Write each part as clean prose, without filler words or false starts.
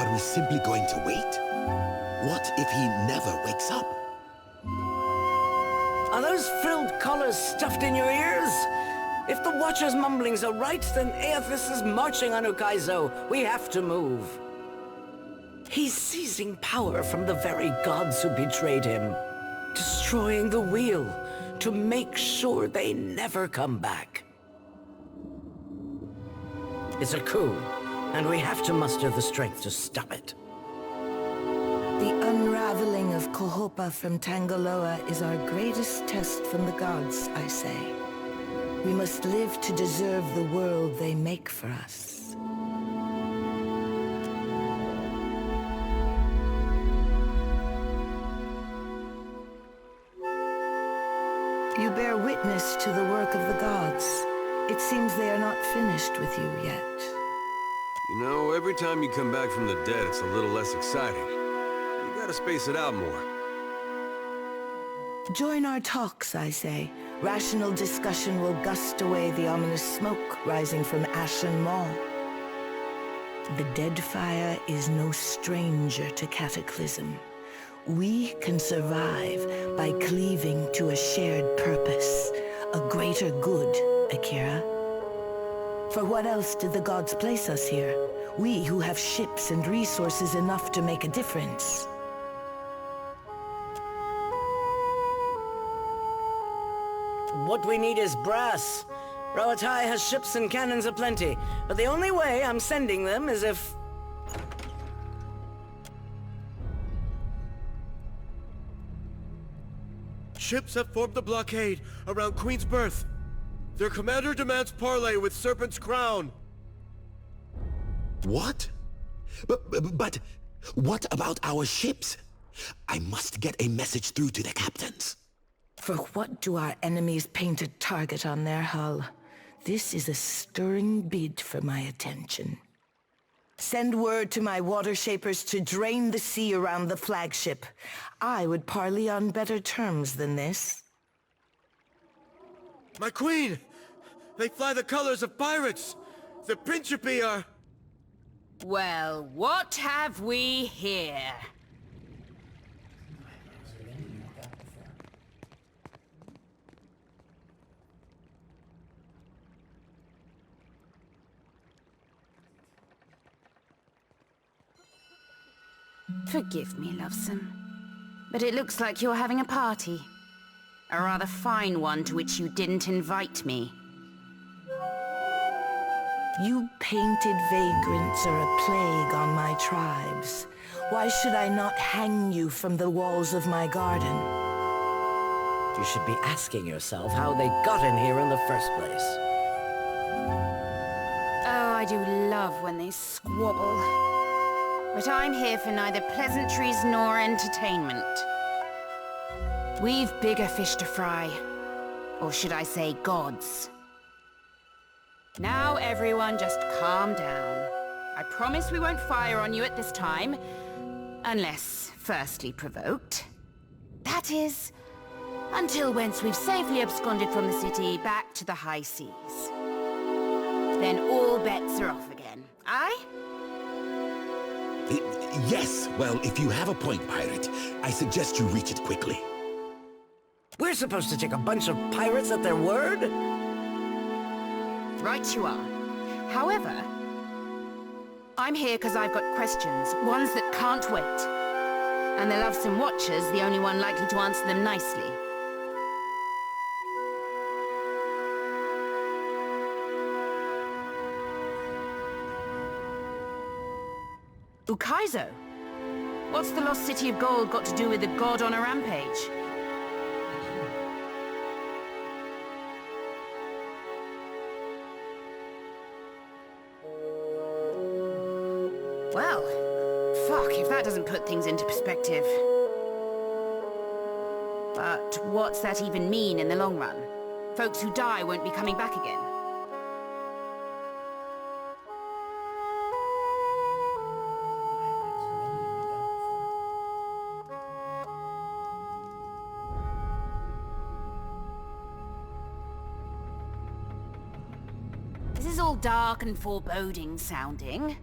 Are we simply going to wait? What if he never wakes up? Are those frilled collars stuffed in your ears? If the Watcher's mumblings are right, then Aethys is marching on Ukaizo. We have to move. He's seizing power from the very gods who betrayed him, destroying the wheel to make sure they never come back. It's a coup, and we have to muster the strength to stop it. The unraveling of Kohopa from Tangaloa is our greatest test from the gods, I say. We must live to deserve the world they make for us. You bear witness to the work of the gods. It seems they are not finished with you yet. You know, every time you come back from the dead, it's a little less exciting. You gotta space it out more. Join our talks, I say. Rational discussion will gust away the ominous smoke rising from Ashen Maw. The Deadfire is no stranger to cataclysm. We can survive by cleaving to a shared purpose, a greater good, Akira. For what else did the gods place us here? We who have ships and resources enough to make a difference. What we need is brass. Roatai has ships and cannons aplenty, but the only way I'm sending them is if... Ships have formed the blockade around Queen's Berth. Their commander demands parley with Serpent's Crown. What? But what about our ships? I must get a message through to the captains. For what do our enemies paint a target on their hull? This is a stirring bid for my attention. Send word to my water shapers to drain the sea around the flagship. I would parley on better terms than this. My queen! They fly the colors of pirates! The Principe are... Well, what have we here? Forgive me, lovesome, but it looks like you're having a party. A rather fine one to which you didn't invite me. You painted vagrants are a plague on my tribes. Why should I not hang you from the walls of my garden? You should be asking yourself how they got in here in the first place. Oh, I do love when they squabble. But I'm here for neither pleasantries nor entertainment. We've bigger fish to fry. Or should I say gods. Now everyone just calm down. I promise we won't fire on you at this time. Unless firstly provoked. That is, until once we've safely absconded from the city back to the high seas. Then all bets are off again. Aye? Yes, well, if you have a point, pirate, I suggest you reach it quickly. We're supposed to take a bunch of pirates at their word? Right you are. However, I'm here because I've got questions, ones that can't wait. And the lovesome Watcher's the only one likely to answer them nicely. Ukaizo? What's the lost city of gold got to do with the god on a rampage? Well, fuck if that doesn't put things into perspective. But what's that even mean in the long run? Folks who die won't be coming back again. This is all dark and foreboding sounding.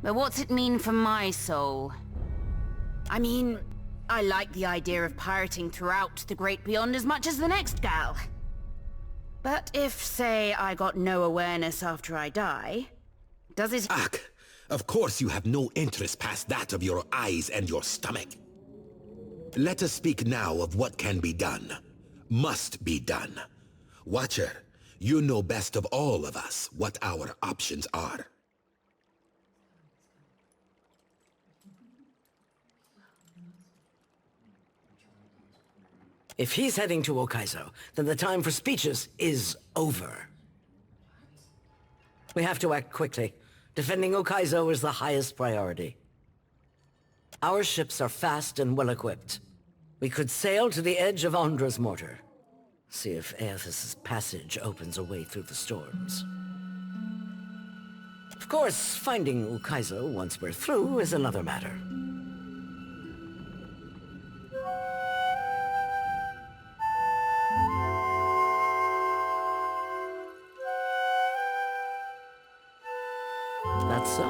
But what's it mean for my soul? I mean, I like the idea of pirating throughout the Great Beyond as much as the next gal. But if, say, I got no awareness after I die, does it... Ak, of course you have no interest past that of your eyes and your stomach. Let us speak now of what can be done. Must be done. Watcher, you know best of all of us what our options are. If he's heading to Hokkaido, then the time for speeches is over. We have to act quickly. Defending Hokkaido is the highest priority. Our ships are fast and well-equipped. We could sail to the edge of Andra's mortar. See if Aethys' passage opens a way through the storms. Of course, finding Hokkaido once we're through is another matter. That's so.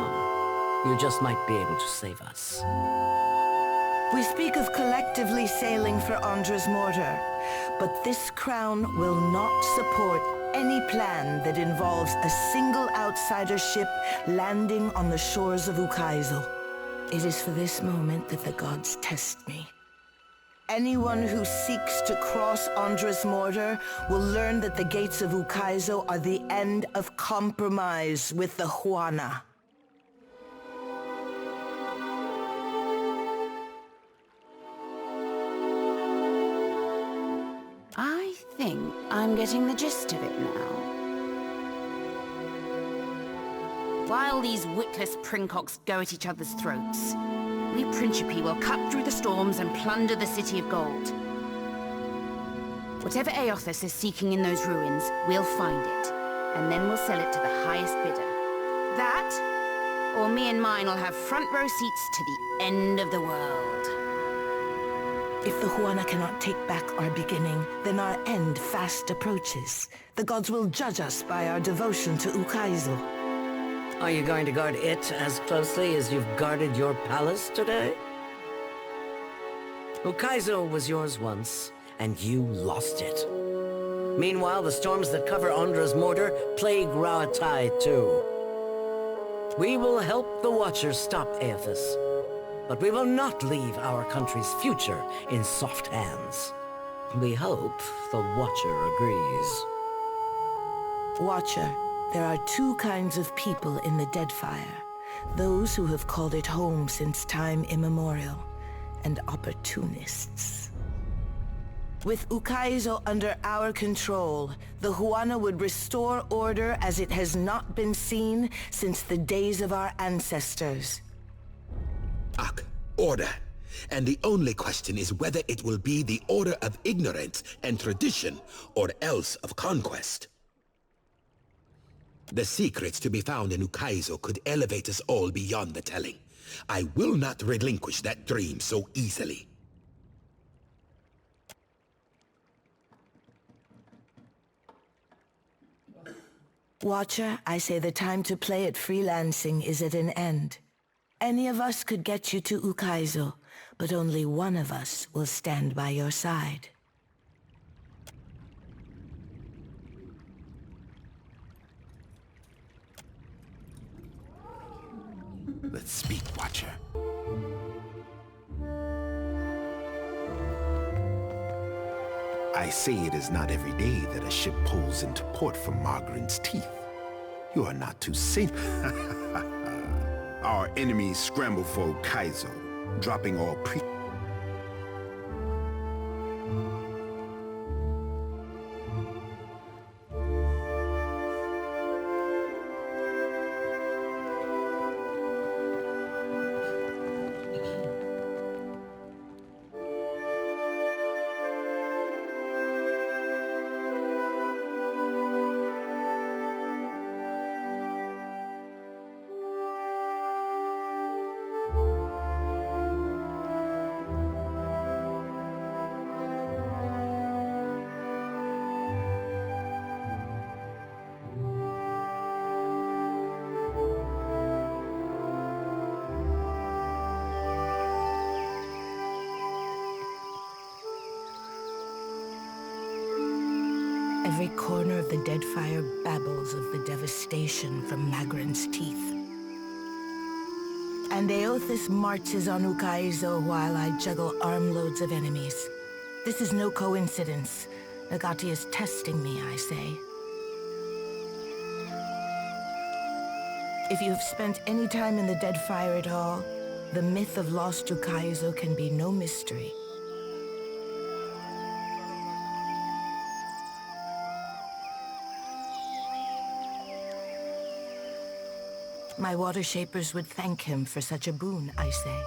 You just might be able to save us. We speak of collectively sailing for Andra's mortar, but this crown will not support any plan that involves a single outsider ship landing on the shores of Hokkaido. It is for this moment that the gods test me. Anyone who seeks to cross Andra's mortar will learn that the gates of Hokkaido are the end of compromise with the Huana. I think I'm getting the gist of it now. While these witless princocks go at each other's throats, we Principi will cut through the storms and plunder the City of Gold. Whatever Aethys is seeking in those ruins, we'll find it, and then we'll sell it to the highest bidder. That, or me and mine will have front row seats to the end of the world. If the Huana cannot take back our beginning, then our end fast approaches. The gods will judge us by our devotion to Hokkaido. Are you going to guard it as closely as you've guarded your palace today? Hokkaido was yours once, and you lost it. Meanwhile, the storms that cover Andra's mortar plague Rauatai too. We will help the Watchers stop Aethys, but we will not leave our country's future in soft hands. We hope the Watcher agrees. Watcher, there are two kinds of people in the Deadfire. Those who have called it home since time immemorial, and opportunists. With Hokkaido under our control, the Huana would restore order as it has not been seen since the days of our ancestors. Ak, order. And the only question is whether it will be the order of ignorance and tradition, or else of conquest. The secrets to be found in Hokkaido could elevate us all beyond the telling. I will not relinquish that dream so easily. Watcher, I say the time to play at freelancing is at an end. Any of us could get you to Hokkaido, but only one of us will stand by your side. Let's speak, Watcher. I say it is not every day that a ship pulls into port from Margaret's teeth. You are not too safe. Our enemies scramble for Hokkaido, dropping all Every corner of the Deadfire babbles of the devastation from Magran's teeth. And Eothas marches on Ukaizo while I juggle armloads of enemies. This is no coincidence. Nagati is testing me, I say. If you have spent any time in the Deadfire at all, the myth of lost Ukaizo can be no mystery. My water shapers would thank him for such a boon, I say.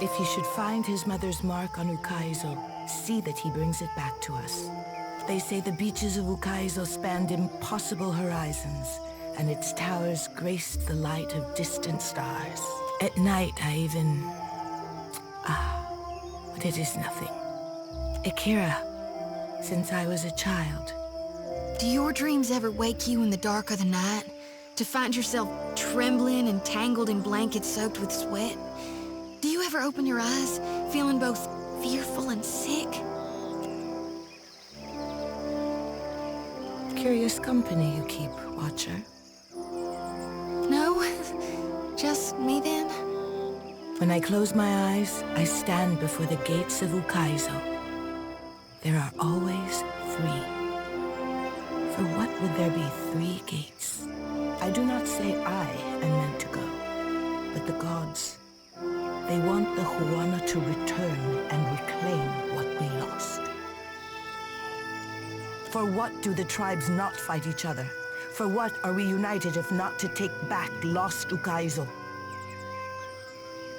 If he should find his mother's mark on Ukaizo, see that he brings it back to us. They say the beaches of Ukaizo spanned impossible horizons, and its towers graced the light of distant stars. At night, I even... but it is nothing. Akira, since I was a child. Do your dreams ever wake you in the dark of the night? To find yourself trembling and tangled in blankets soaked with sweat? Do you ever open your eyes, feeling both fearful and sick? Curious company you keep, Watcher. No? Just me then? When I close my eyes, I stand before the gates of Ukaizo. There are always 3. For what would there be 3 gates? I do not say I am meant to go, but the gods. They want the Huana to return and reclaim what we lost. For what do the tribes not fight each other? For what are we united if not to take back lost Ukaizo?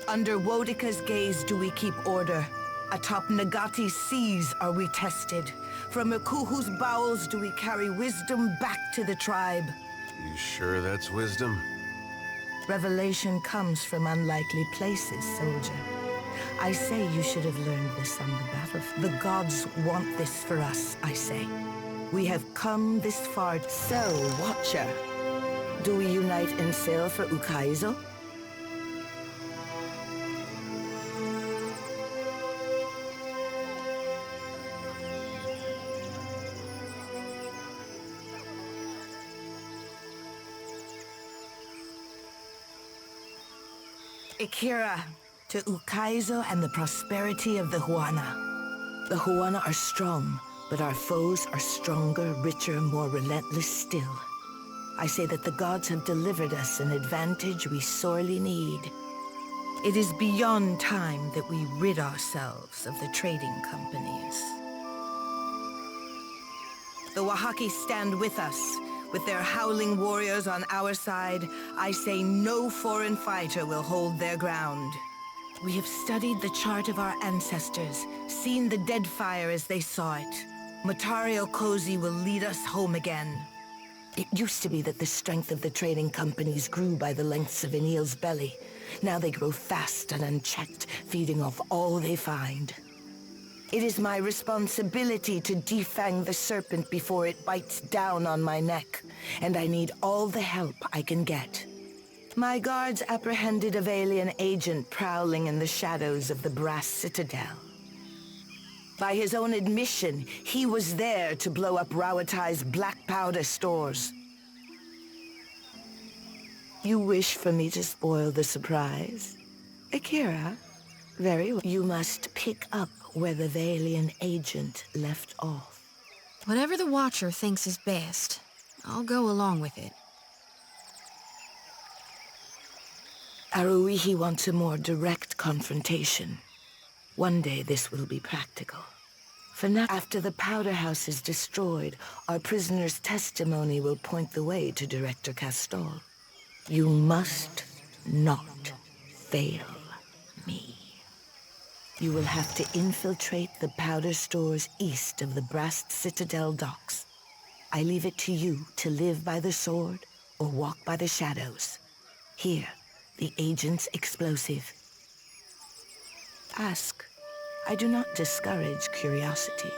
Under Wodika's gaze do we keep order. Atop Nagati's seas are we tested. From Ikuhu's bowels do we carry wisdom back to the tribe. You sure that's wisdom? Revelation comes from unlikely places, soldier. I say you should have learned this on the battlefield. The gods want this for us, I say. We have come this far. So, Watcher, do we unite and sail for Ukaizo? Akira, to Ukaizo and the prosperity of the Huana. The Huana are strong, but our foes are stronger, richer, more relentless still. I say that the gods have delivered us an advantage we sorely need. It is beyond time that we rid ourselves of the trading companies. The Wahaki stand with us. With their howling warriors on our side, I say no foreign fighter will hold their ground. We have studied the chart of our ancestors, seen the Deadfire as they saw it. Matario Kozi will lead us home again. It used to be that the strength of the trading companies grew by the lengths of an eel's belly. Now they grow fast and unchecked, feeding off all they find. It is my responsibility to defang the serpent before it bites down on my neck, and I need all the help I can get. My guards apprehended a Valian agent prowling in the shadows of the Brass Citadel. By his own admission, he was there to blow up Rawatai's black powder stores. You wish for me to spoil the surprise? Akira? Very well. You must pick up where the Valian agent left off. Whatever the Watcher thinks is best, I'll go along with it. Aruihi wants a more direct confrontation. One day this will be practical. For now, after the powder house is destroyed, our prisoner's testimony will point the way to Director Castol. You must not fail me. You will have to infiltrate the powder stores east of the Brass Citadel docks. I leave it to you to live by the sword or walk by the shadows. Here, the agent's explosive. Ask. I do not discourage curiosity.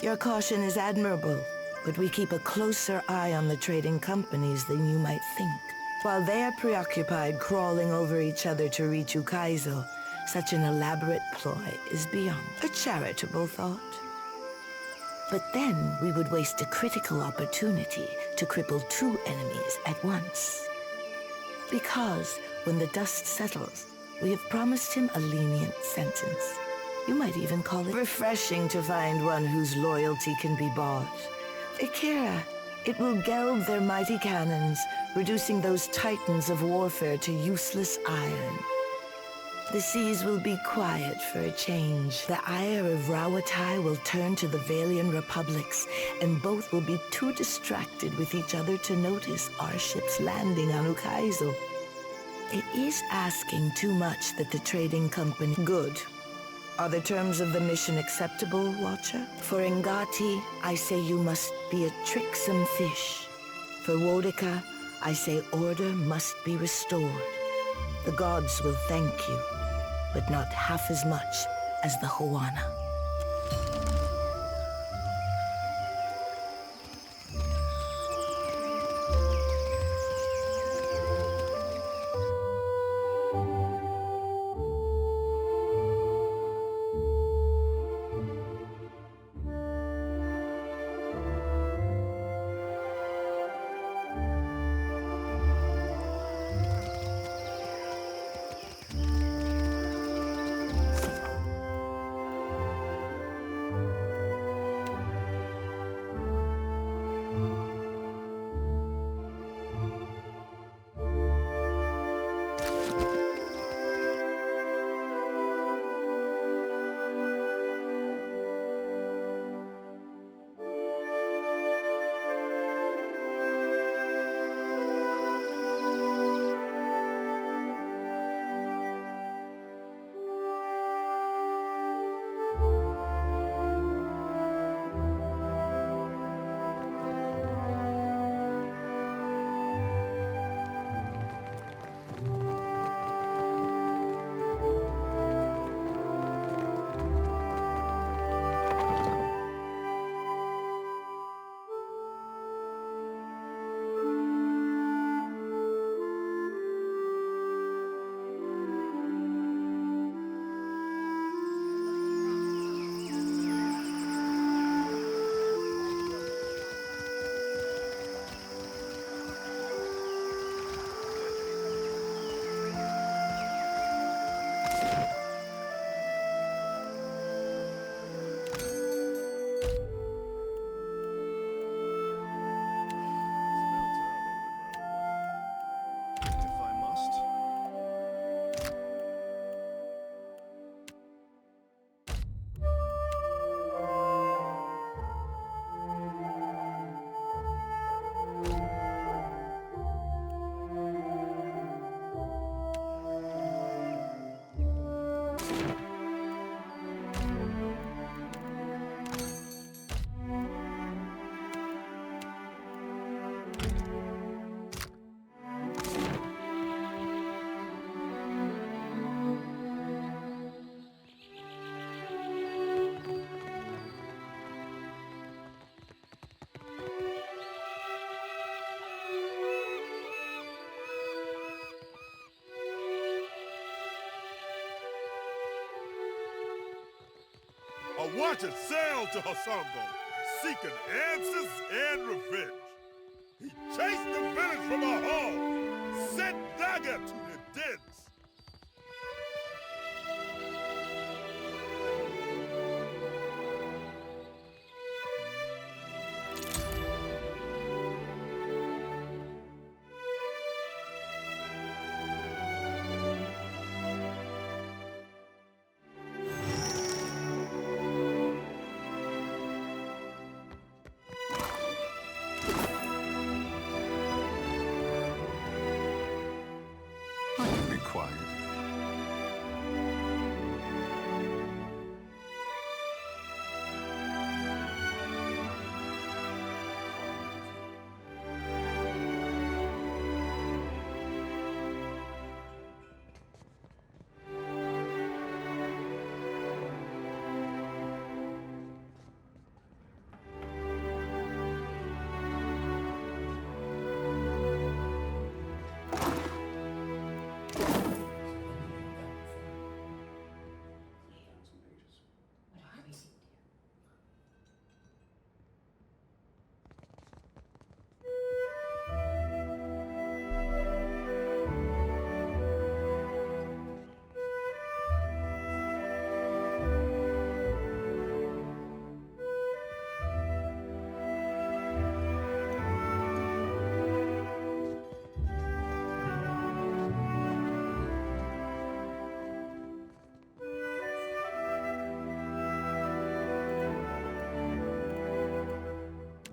Your caution is admirable, but we keep a closer eye on the trading companies than you might think. While they are preoccupied crawling over each other to reach Ukaizo, such an elaborate ploy is beyond a charitable thought. But then we would waste a critical opportunity to cripple two enemies at once. Because when the dust settles, we have promised him a lenient sentence. You might even call it refreshing to find one whose loyalty can be bought. Akira, it will geld their mighty cannons, reducing those titans of warfare to useless iron. The seas will be quiet for a change. The ire of Rawatai will turn to the Valian republics, and both will be too distracted with each other to notice our ships landing on Ukaizo. It is asking too much that the trading company... Good. Are the terms of the mission acceptable, Watcher? For Ngati, I say you must be a tricksome fish. For Wodika, I say order must be restored. The gods will thank you, but not half as much as the Huana. A watcher sailed to Hasambo, seeking answers and revenge. He chased the village from a hall, set dagger to the dens.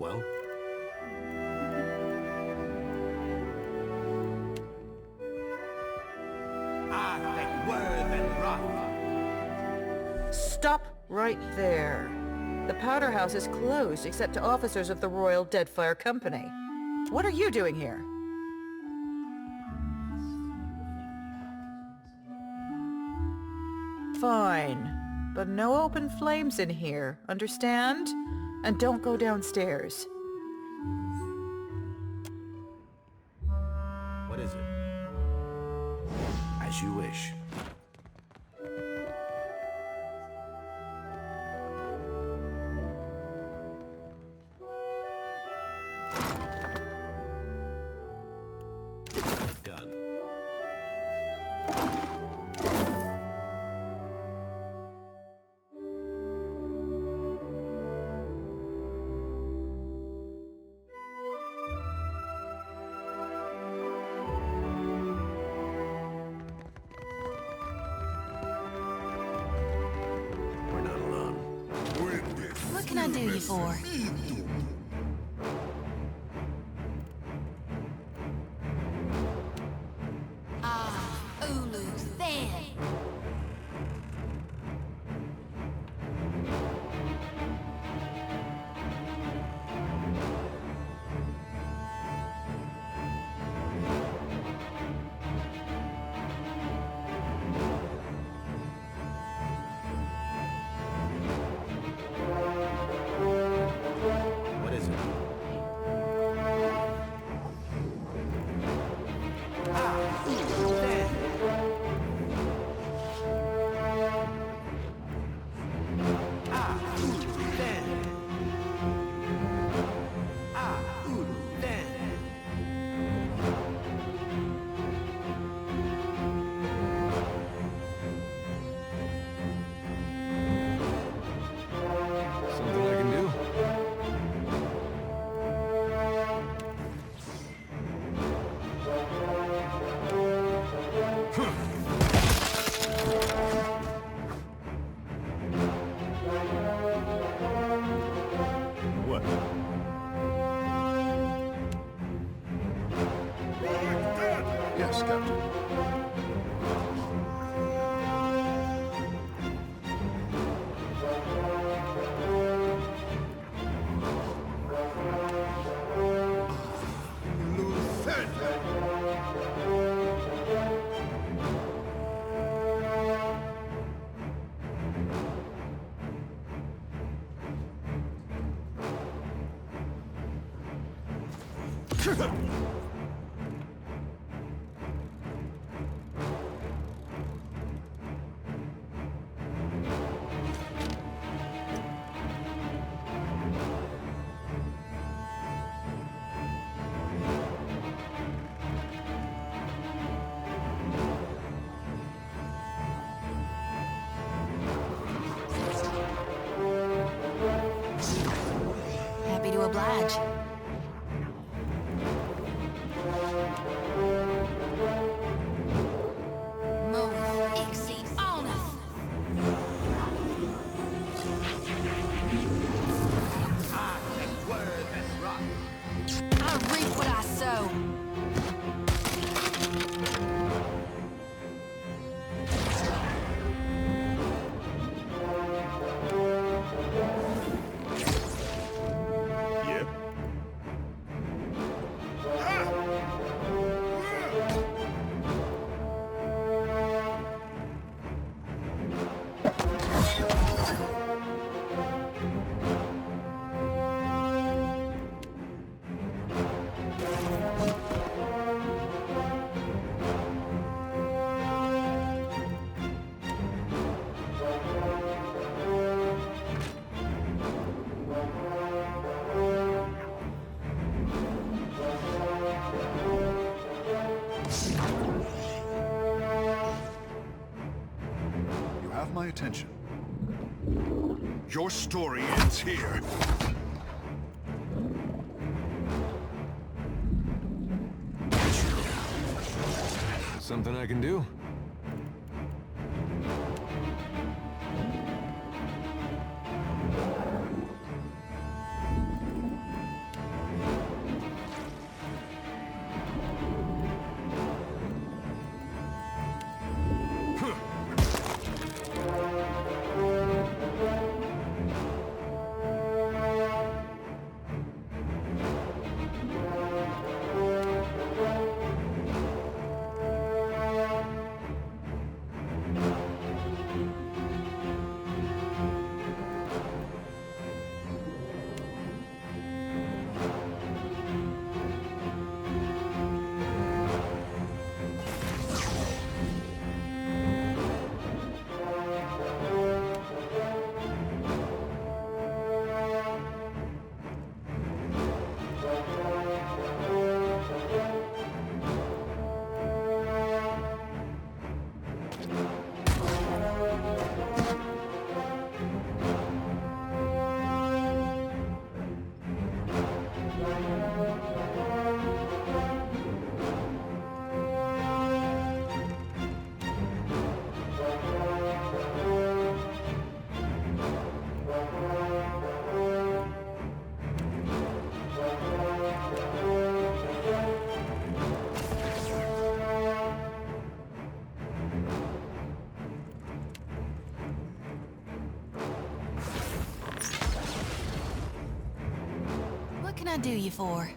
well? Stop right there. The powder house is closed except to officers of the Royal Deadfire Company. What are you doing here? Fine, but no open flames in here, understand? And don't go downstairs. What is it? As you wish. Done. We're not alone. What can I do you for? Ulu, then. What is it? Something I can do? What? Yes, Captain. Happy to oblige. Move, exceed honor. I reap what I sow. Yep. You have my attention. Your story ends here. Something I can do? do you for?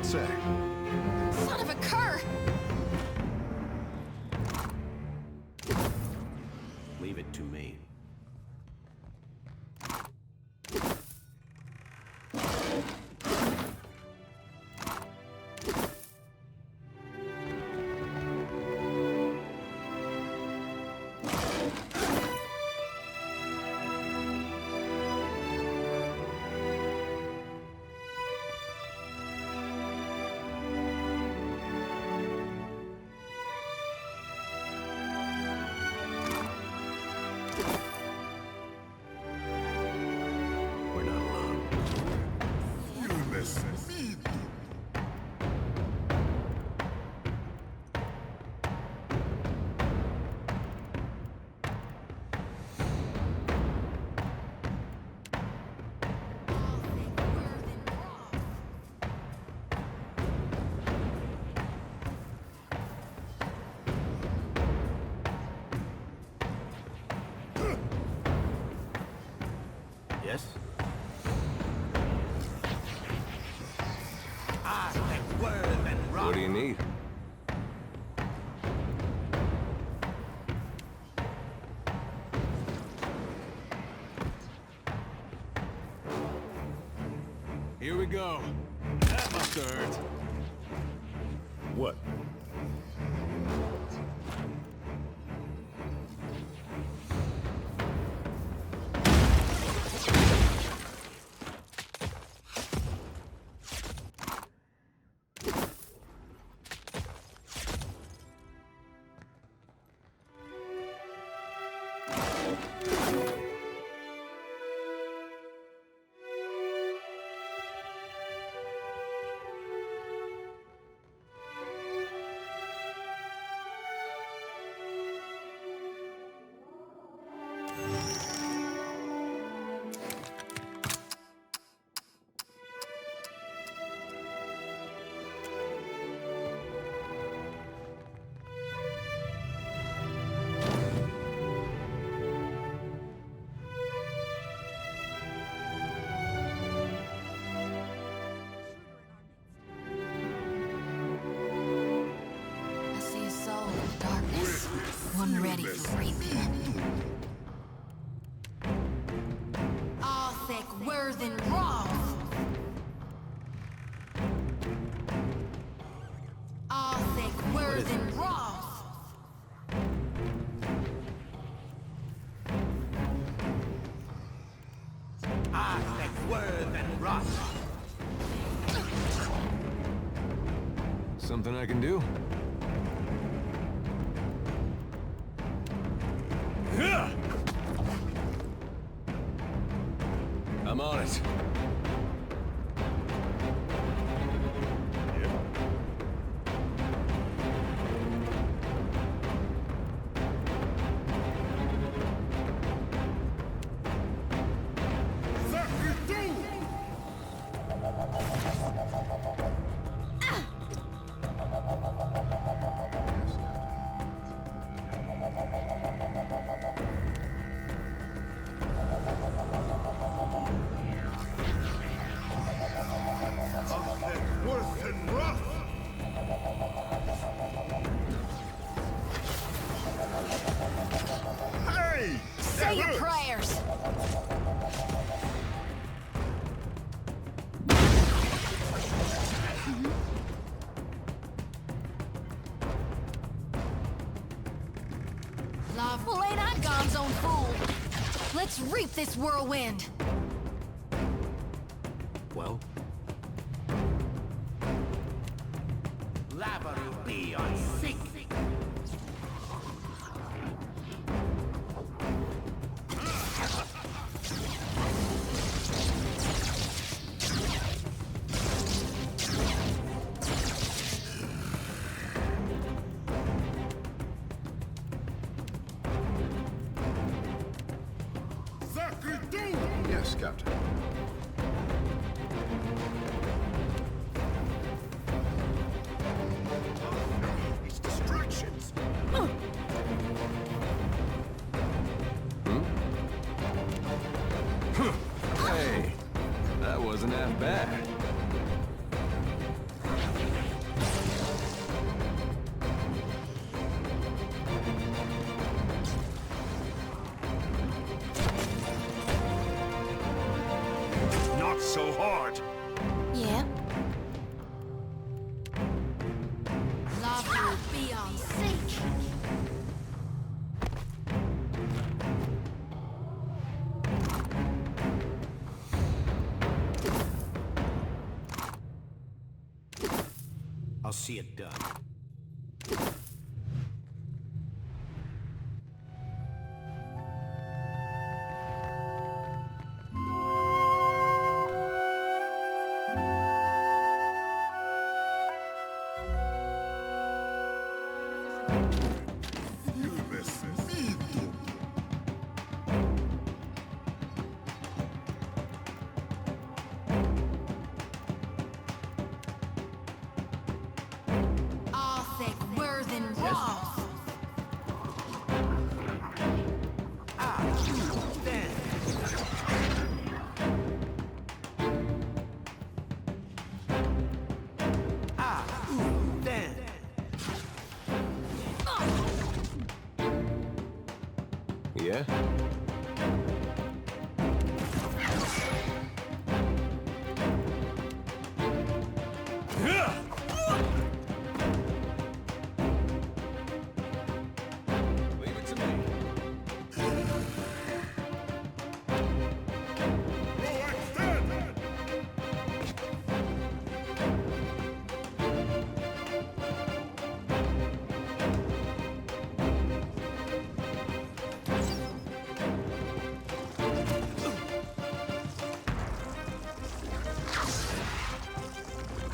Say. Son of a cur! Leave it to me. Yes? What do you need? Here we go. That must hurt. What? One ready for reaping. Arthek Worthen Roth. Arthek Worthen Roth. Arthek Worthen Roth. Something I can do? I'm on it. Say your prayers. Love, well, ain't I God's own fool? Let's reap this whirlwind. Well? Lavaru be on sick. Yes, Captain. These distractions! Hey, that wasn't half bad. Not so hard! Yeah. Love will be on sync. I'll see it done. You necesito! All thick, worth and raw. Yeah? Leave it to me. Go extend!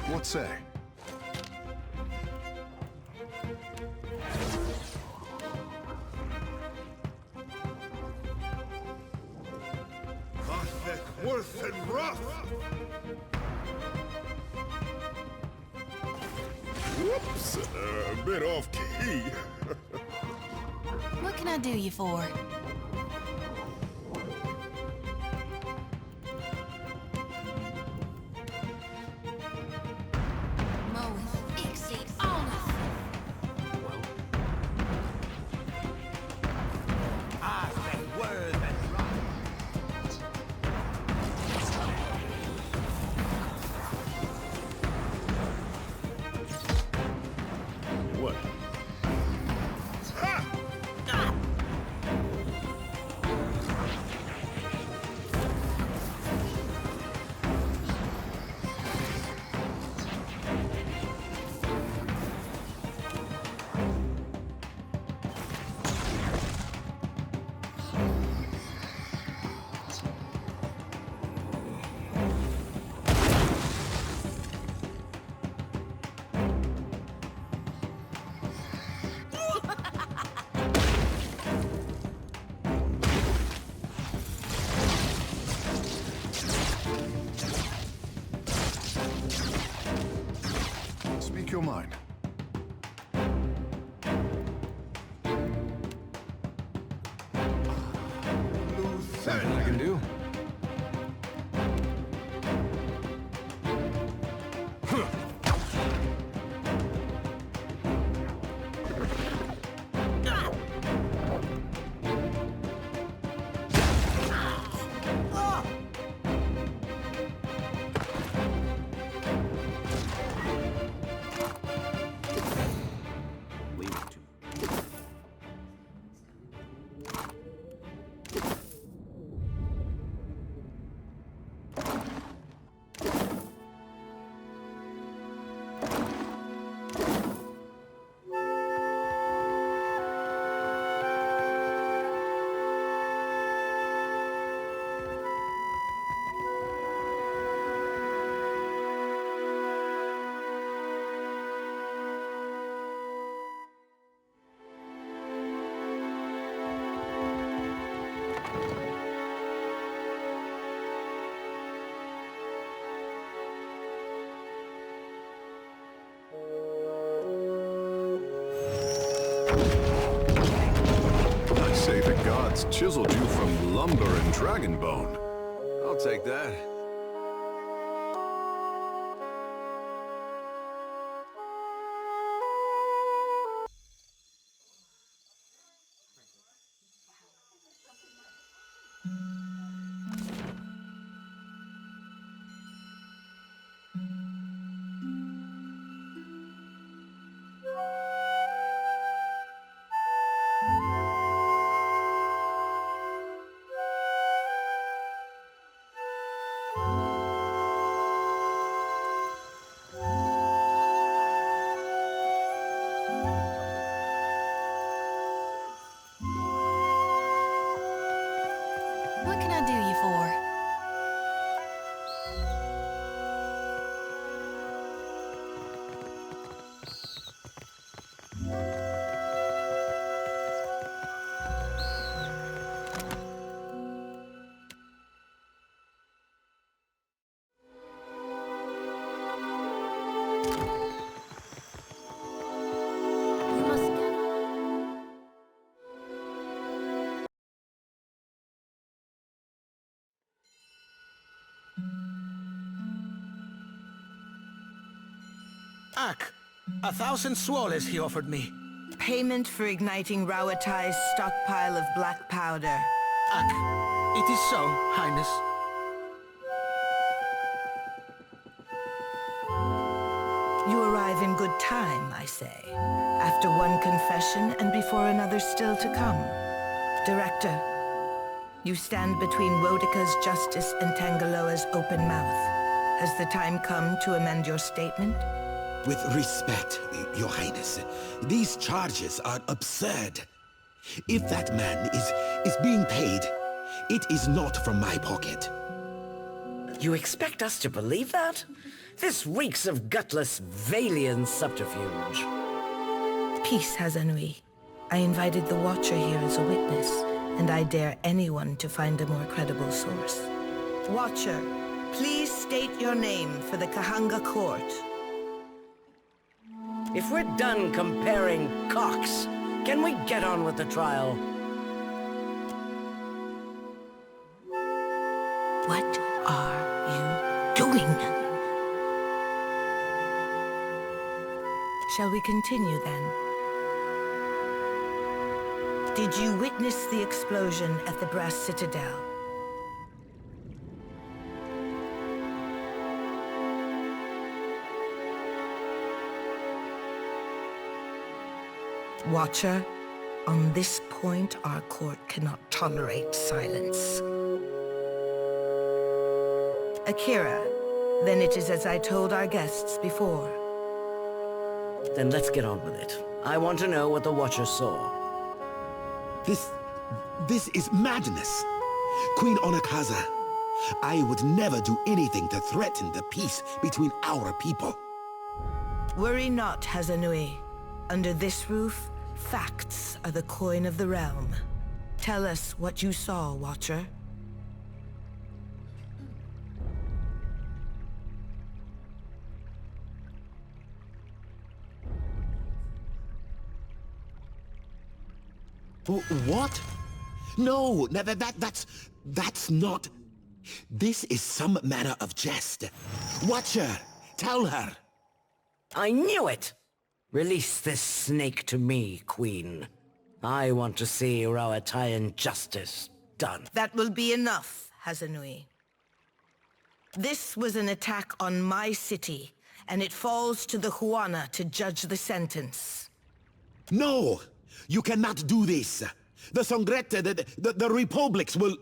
What say? Gothic, worth and rough! Whoops! A bit off key. What can I do you for? Moweth, exceed honest. What? Speak your mind. Something I can do? gods chiseled you from lumber and dragon bone. I'll take that. What can I do you for? Ak, 1,000 swallows he offered me. Payment for igniting Rawatai's stockpile of black powder. Ak, it is so, Highness. You arrive in good time, I say. After one confession and before another still to come. Director, you stand between Wodika's justice and Tangaloa's open mouth. Has the time come to amend your statement? With respect, Your Highness, these charges are absurd. If that man is being paid, it is not from my pocket. You expect us to believe that? This reeks of gutless Valian subterfuge. Peace, Hazanui. I invited the Watcher here as a witness, and I dare anyone to find a more credible source. Watcher, please state your name for the Kahanga court. If we're done comparing cocks, can we get on with the trial? What are you doing? Shall we continue then? Did you witness the explosion at the Brass Citadel? Watcher, on this point, our court cannot tolerate silence. Akira, then it is as I told our guests before. Then let's get on with it. I want to know what the Watcher saw. This is madness. Queen Onakaza, I would never do anything to threaten the peace between our people. Worry not, Hazanui. Under this roof, facts are the coin of the realm. Tell us what you saw, Watcher. What? No, that's not... This is some manner of jest. Watcher, tell her. I knew it! Release this snake to me, Queen. I want to see Rawatayan justice done. That will be enough, Hazanui. This was an attack on my city, and it falls to the Huana to judge the sentence. No! You cannot do this! The Songrette, the Republics will...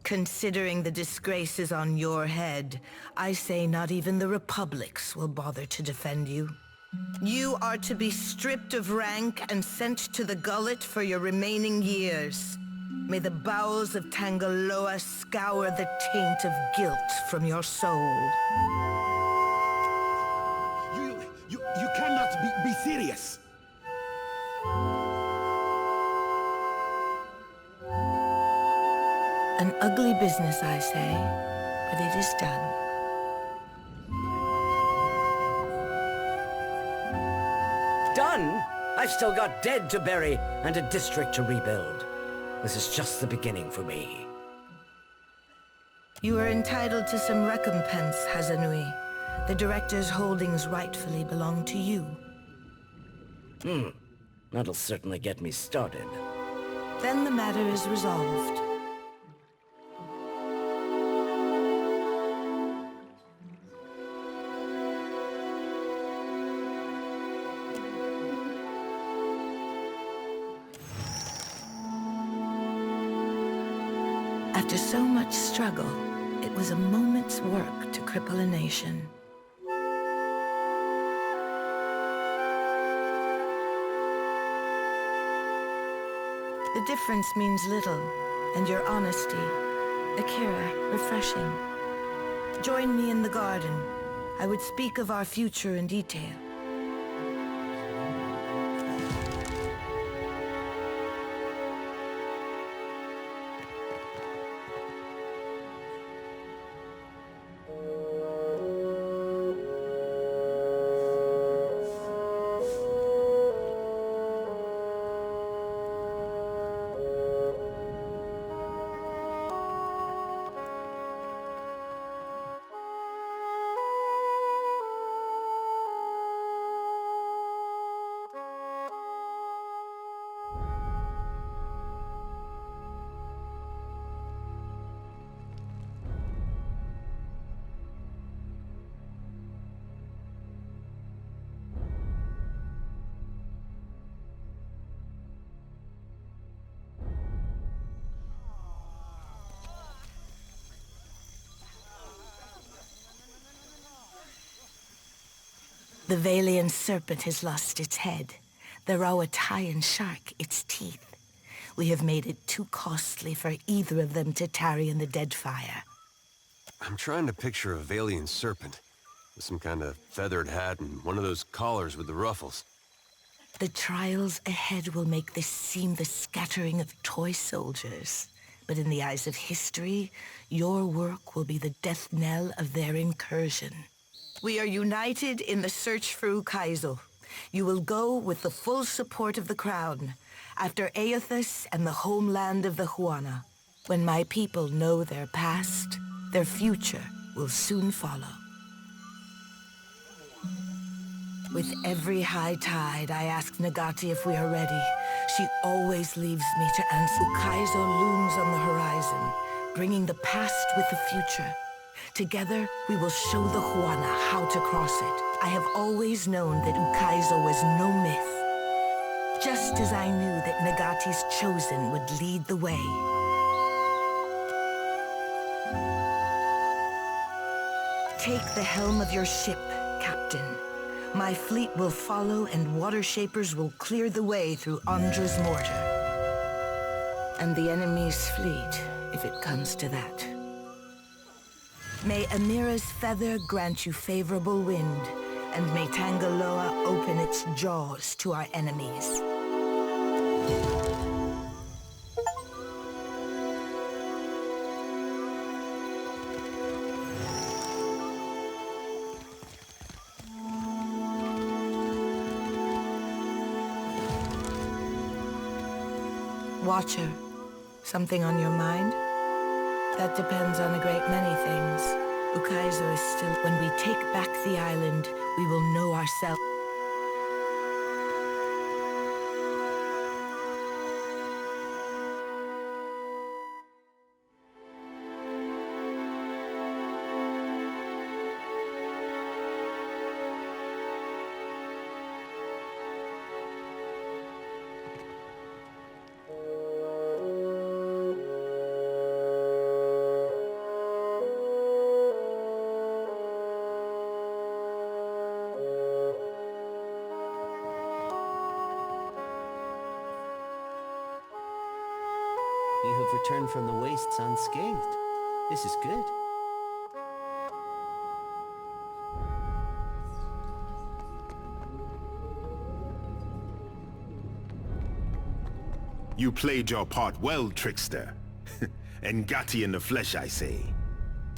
Considering the disgraces on your head, I say not even the Republics will bother to defend you. You are to be stripped of rank and sent to the gullet for your remaining years. May the bowels of Tangaloa scour the taint of guilt from your soul. You cannot be serious! An ugly business, I say, but it is done. Done! done? I've still got dead to bury and a district to rebuild. This is just the beginning for me. You are entitled to some recompense, Hazanui. The director's holdings rightfully belong to you. That'll certainly get me started. Then the matter is resolved. After so much struggle, it was a moment's work to cripple a nation. The difference means little, and your honesty, Akira, refreshing. Join me in the garden. I would speak of our future in detail. The Valian serpent has lost its head. The Rawatayan shark its teeth. We have made it too costly for either of them to tarry in the Deadfire. I'm trying to picture a Valian serpent with some kind of feathered hat and one of those collars with the ruffles. The trials ahead will make this seem the scattering of toy soldiers. But in the eyes of history, your work will be the death knell of their incursion. We are united in the search for Ukaizo. You will go with the full support of the crown, after Aethys and the homeland of the Huana. When my people know their past, their future will soon follow. With every high tide, I ask Nagati if we are ready. She always leaves me to answer. Ukaizo looms on the horizon, bringing the past with the future. Together, we will show the Huana how to cross it. I have always known that Ukaizo was no myth. Just as I knew that Nagati's chosen would lead the way. Take the helm of your ship, Captain. My fleet will follow and water shapers will clear the way through Andra's mortar. And the enemy's fleet, if it comes to that. May Amira's feather grant you favorable wind, and may Tangaloa open its jaws to our enemies. Watcher, something on your mind? That depends on a great many things. Ukaizo is still... When we take back the island, we will know ourselves. You have returned from the wastes unscathed. This is good. You played your part well, trickster. Ngati in the flesh, I say.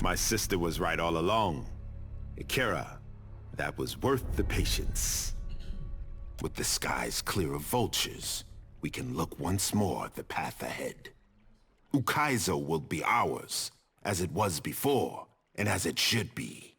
My sister was right all along. Akira, that was worth the patience. With the skies clear of vultures, we can look once more at the path ahead. Ukaizo will be ours, as it was before, and as it should be.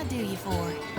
that do you for?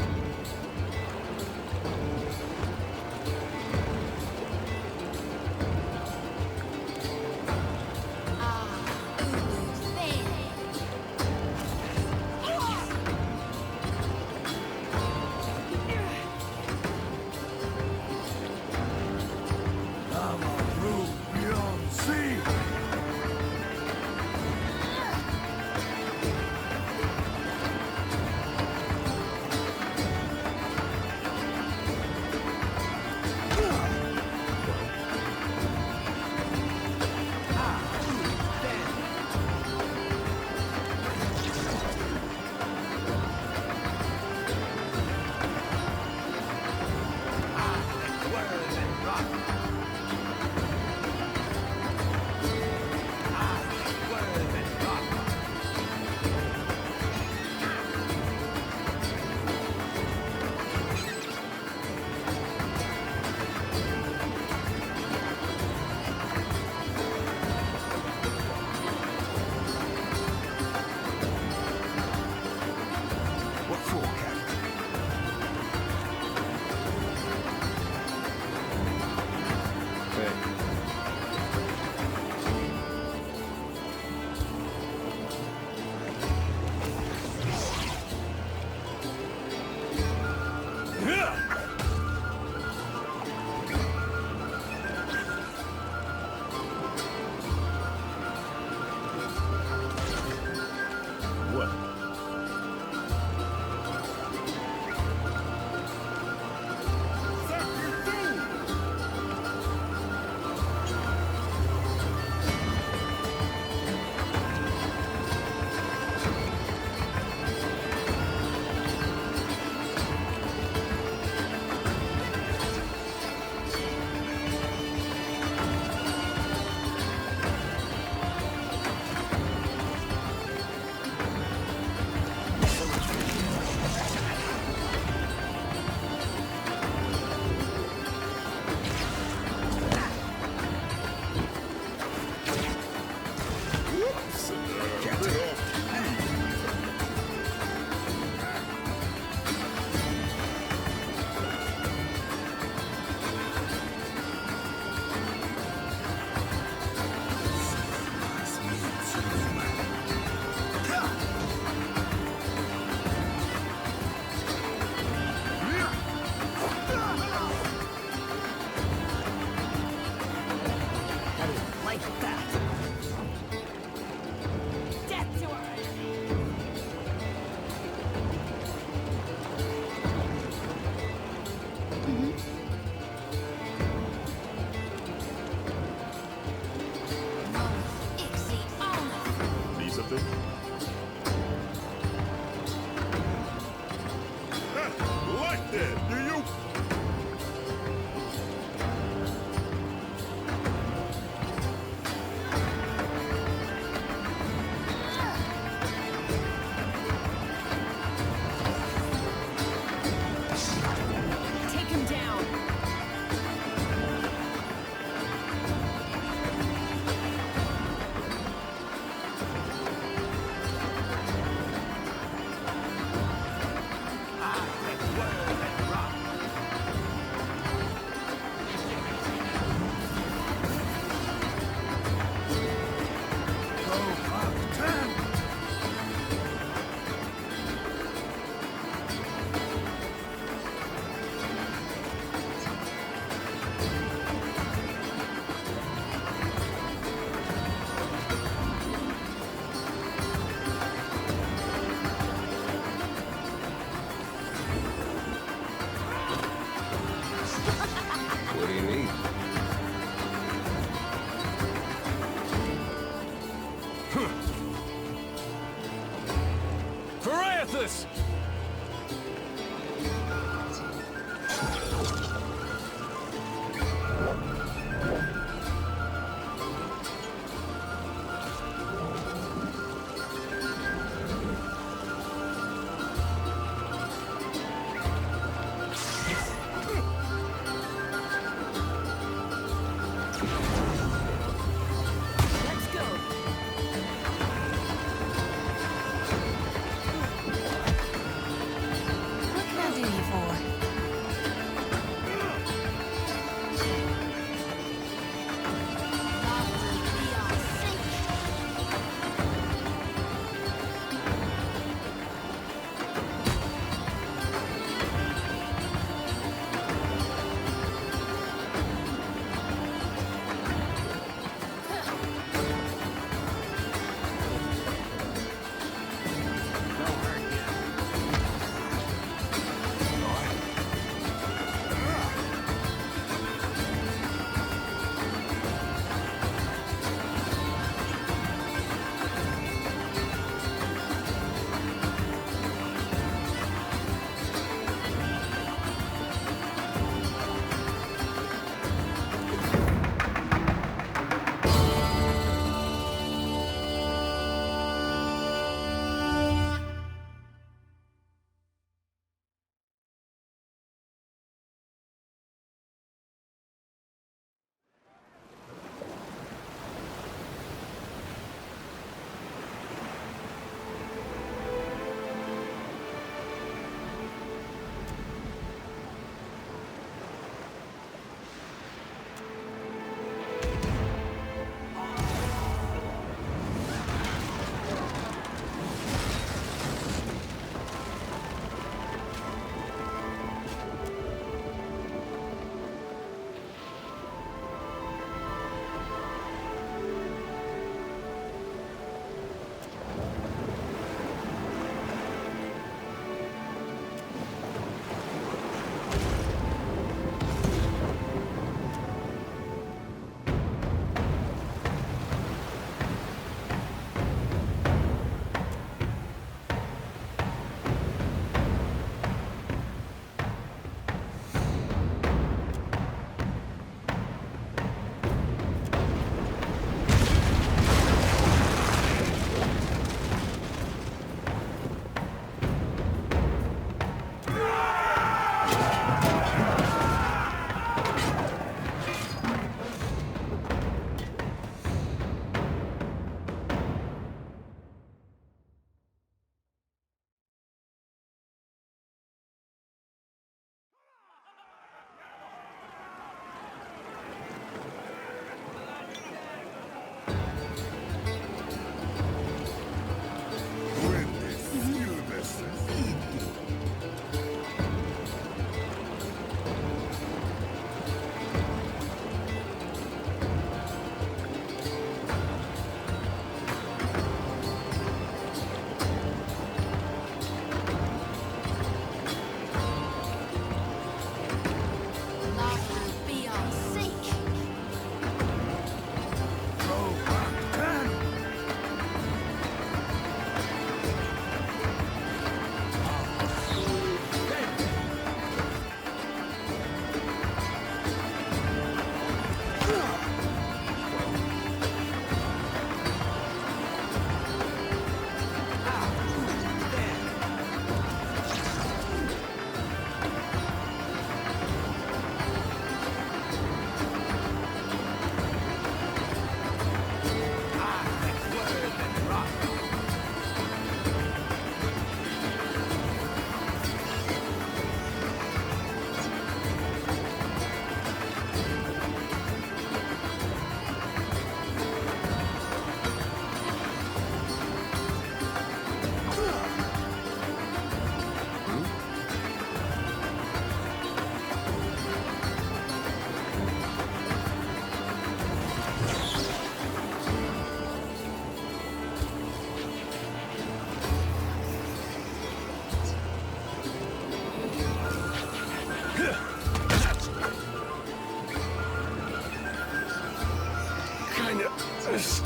Like that, do you? Take him down.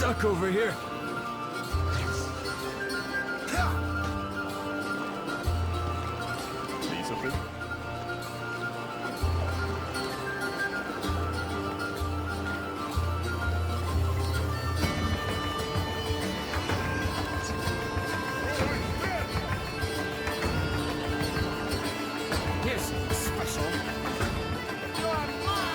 stuck over here. Here's special. You're mine!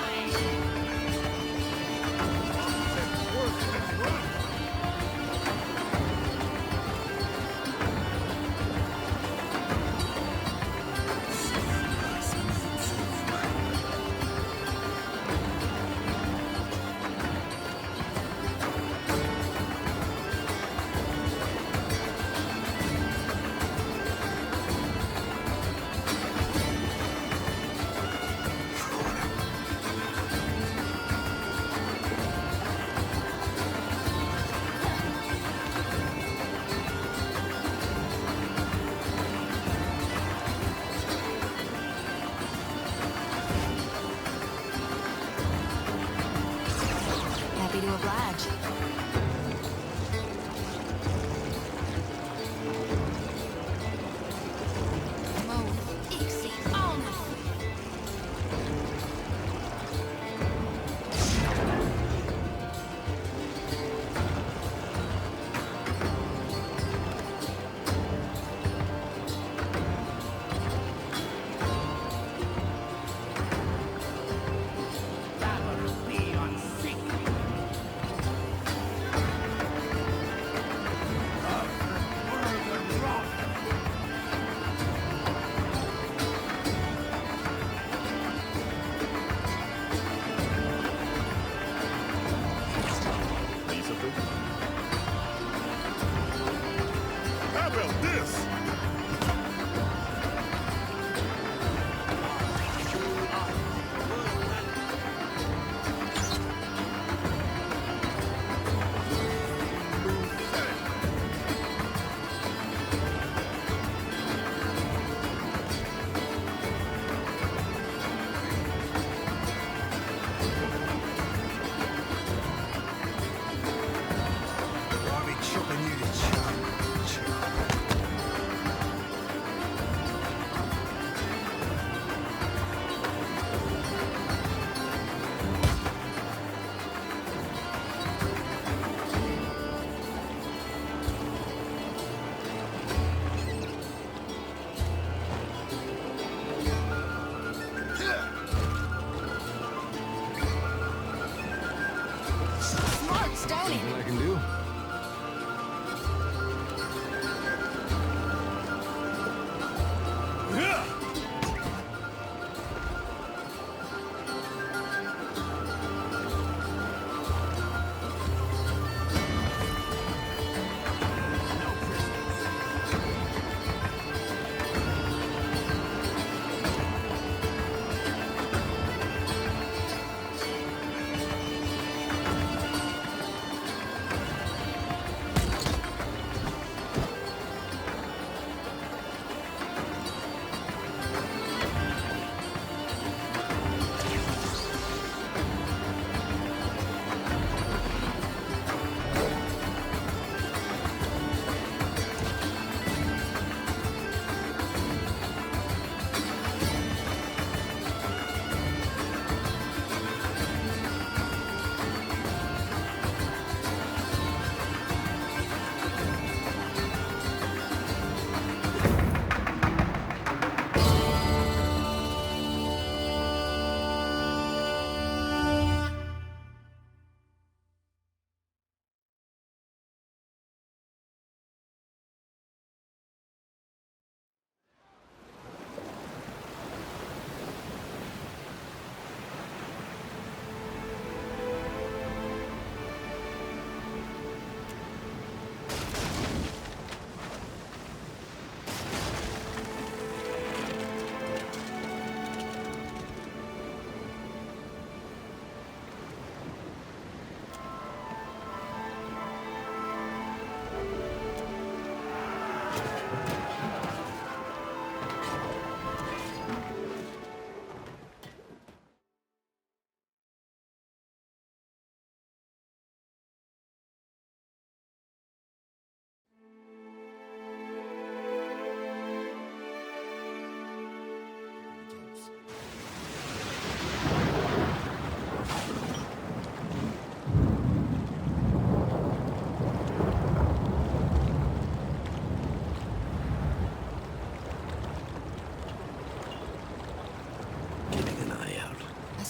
Happy to oblige. How about this? I'll be chopping you to chop. Smart, Stony. Something I can do?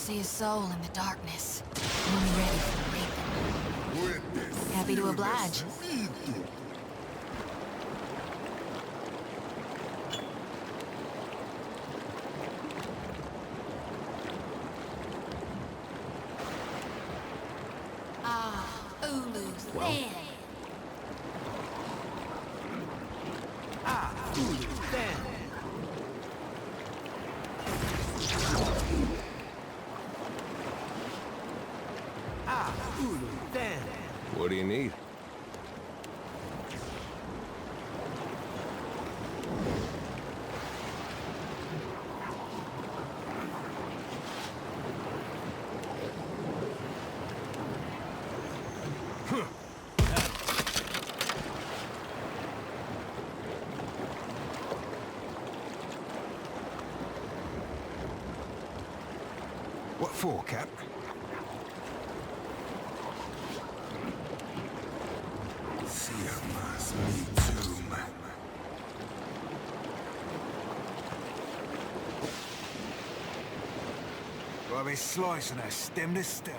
see his soul in the darkness. One ready for reaping. Happy to oblige. What do you need? What for, Cap? Well, they're slicing her stem to stern.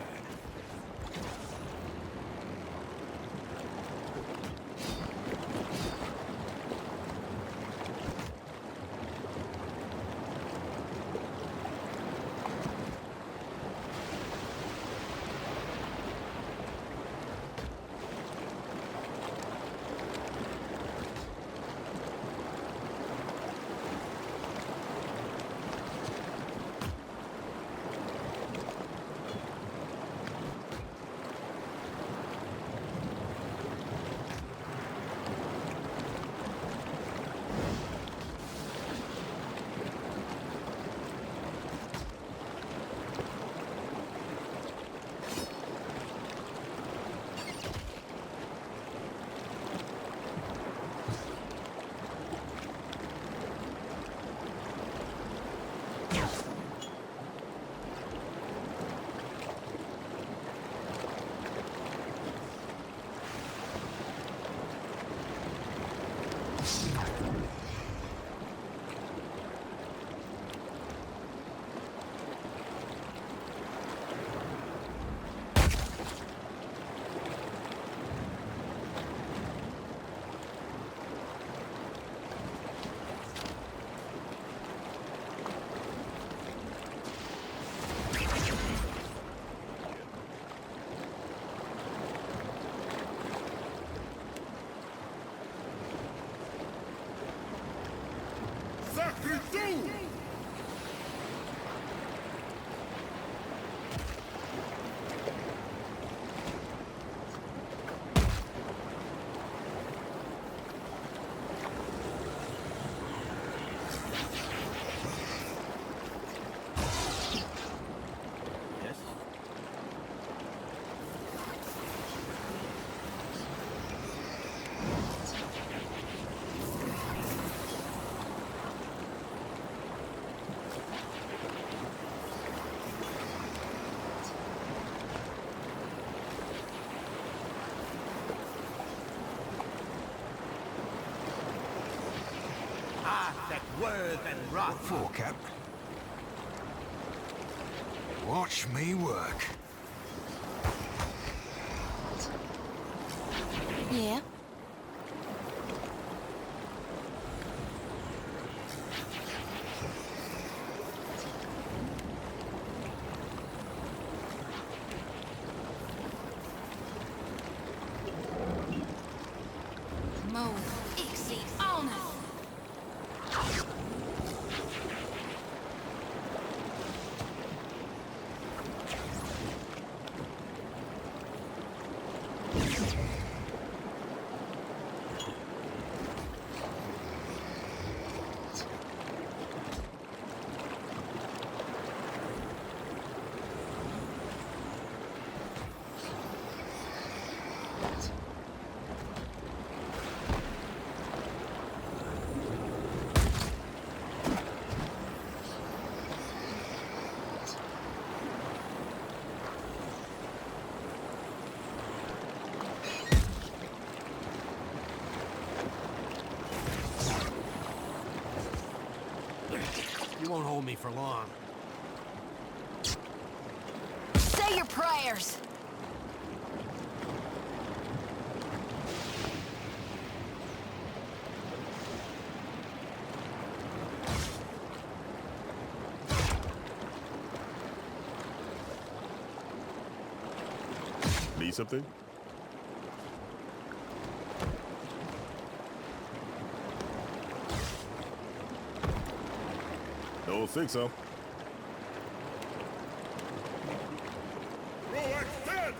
What for, Cap? Watch me work. Yeah? Mo, Ixie, honor. You won't hold me for long. Say your prayers. Need something? Don't think so. Extend!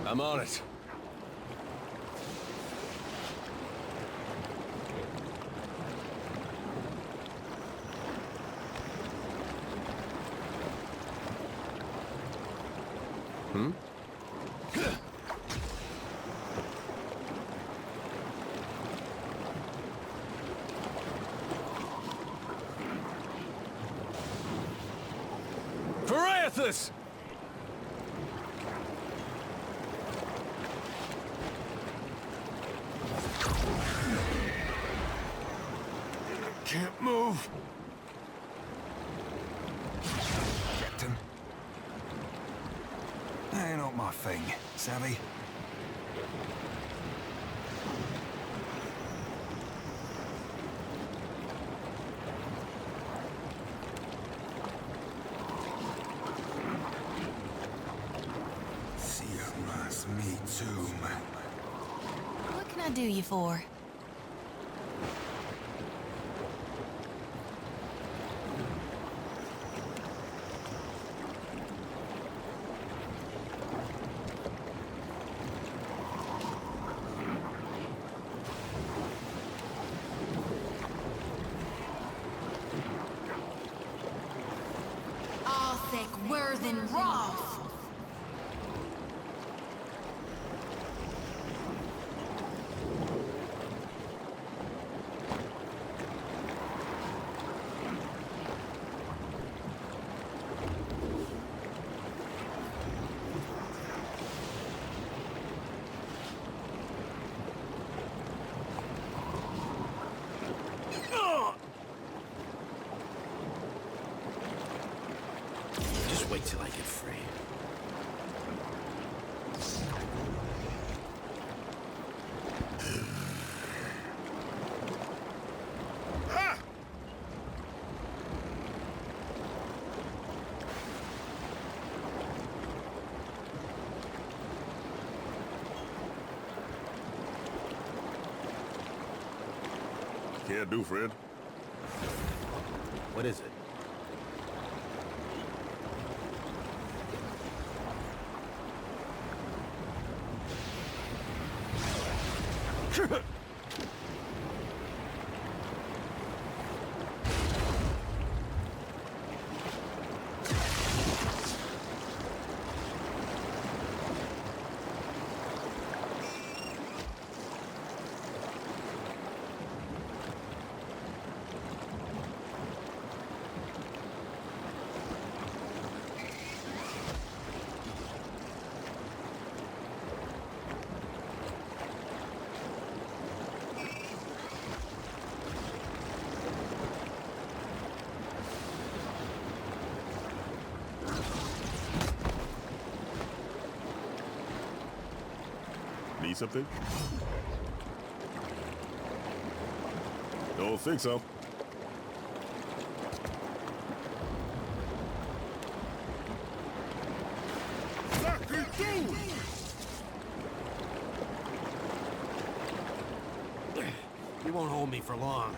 I'm on it. Hmm? Pariathus! Can't move. Captain. That ain't not my thing, savvy? Me too. What can I do you for? All thick, worthen, Roth. Just wait till I get free. Can't do, Fred. What is it? Need something? Don't think so. You won't hold me for long.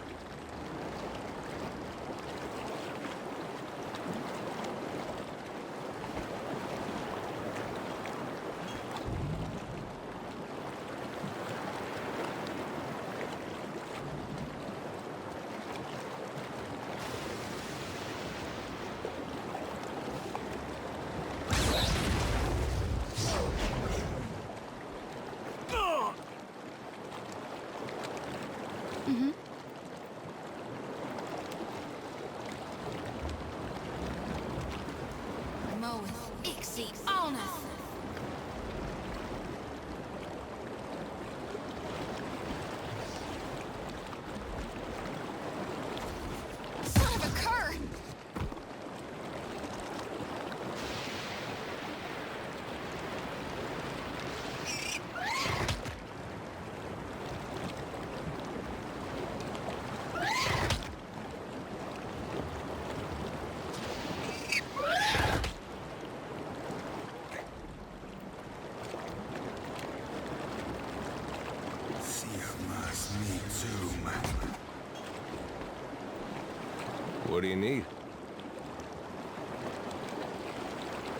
need?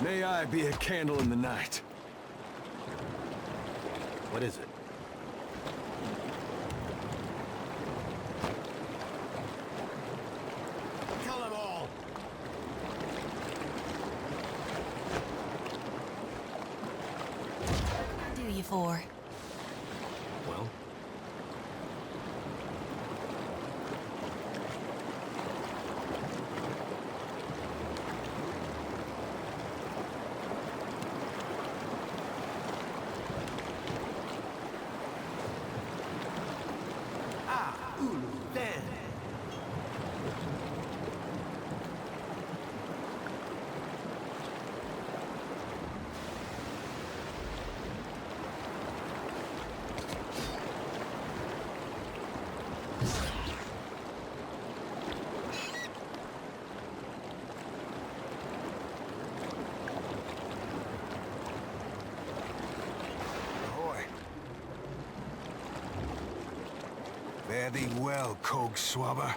May I be a candle in the night. What is it? Kill them all! What do you for? Well? Fare thee well, Cog Swabber.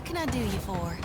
can I do you for?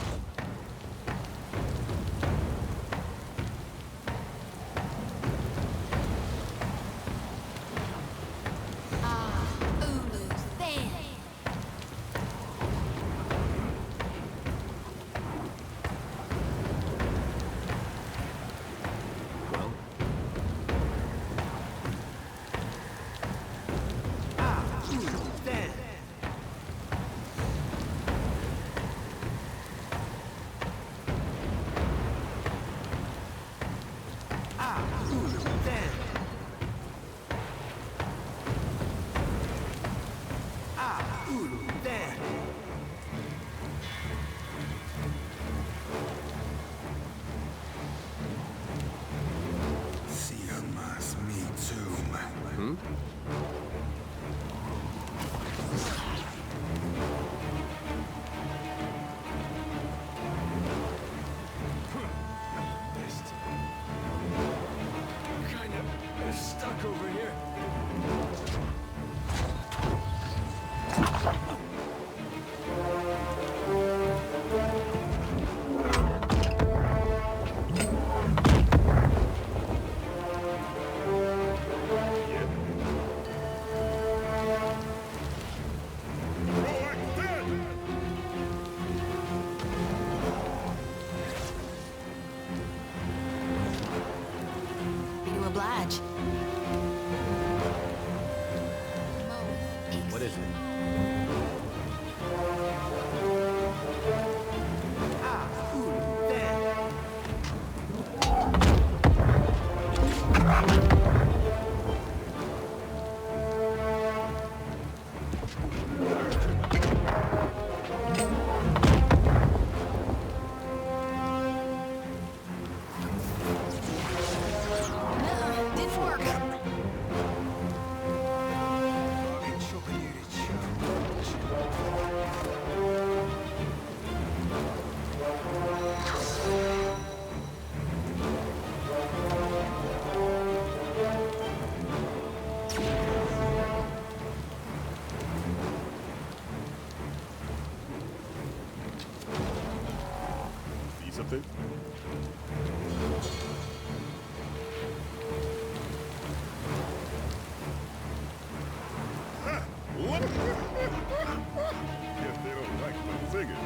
What is it? Something? What? Guess they don't like my singing.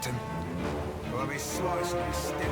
Captain. Or be sliced and stem.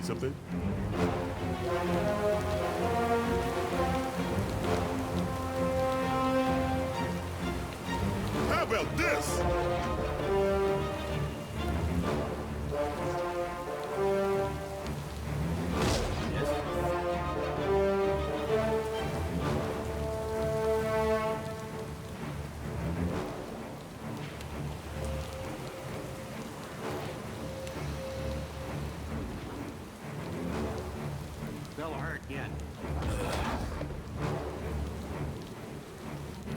Something? How about this? That'll hurt yet.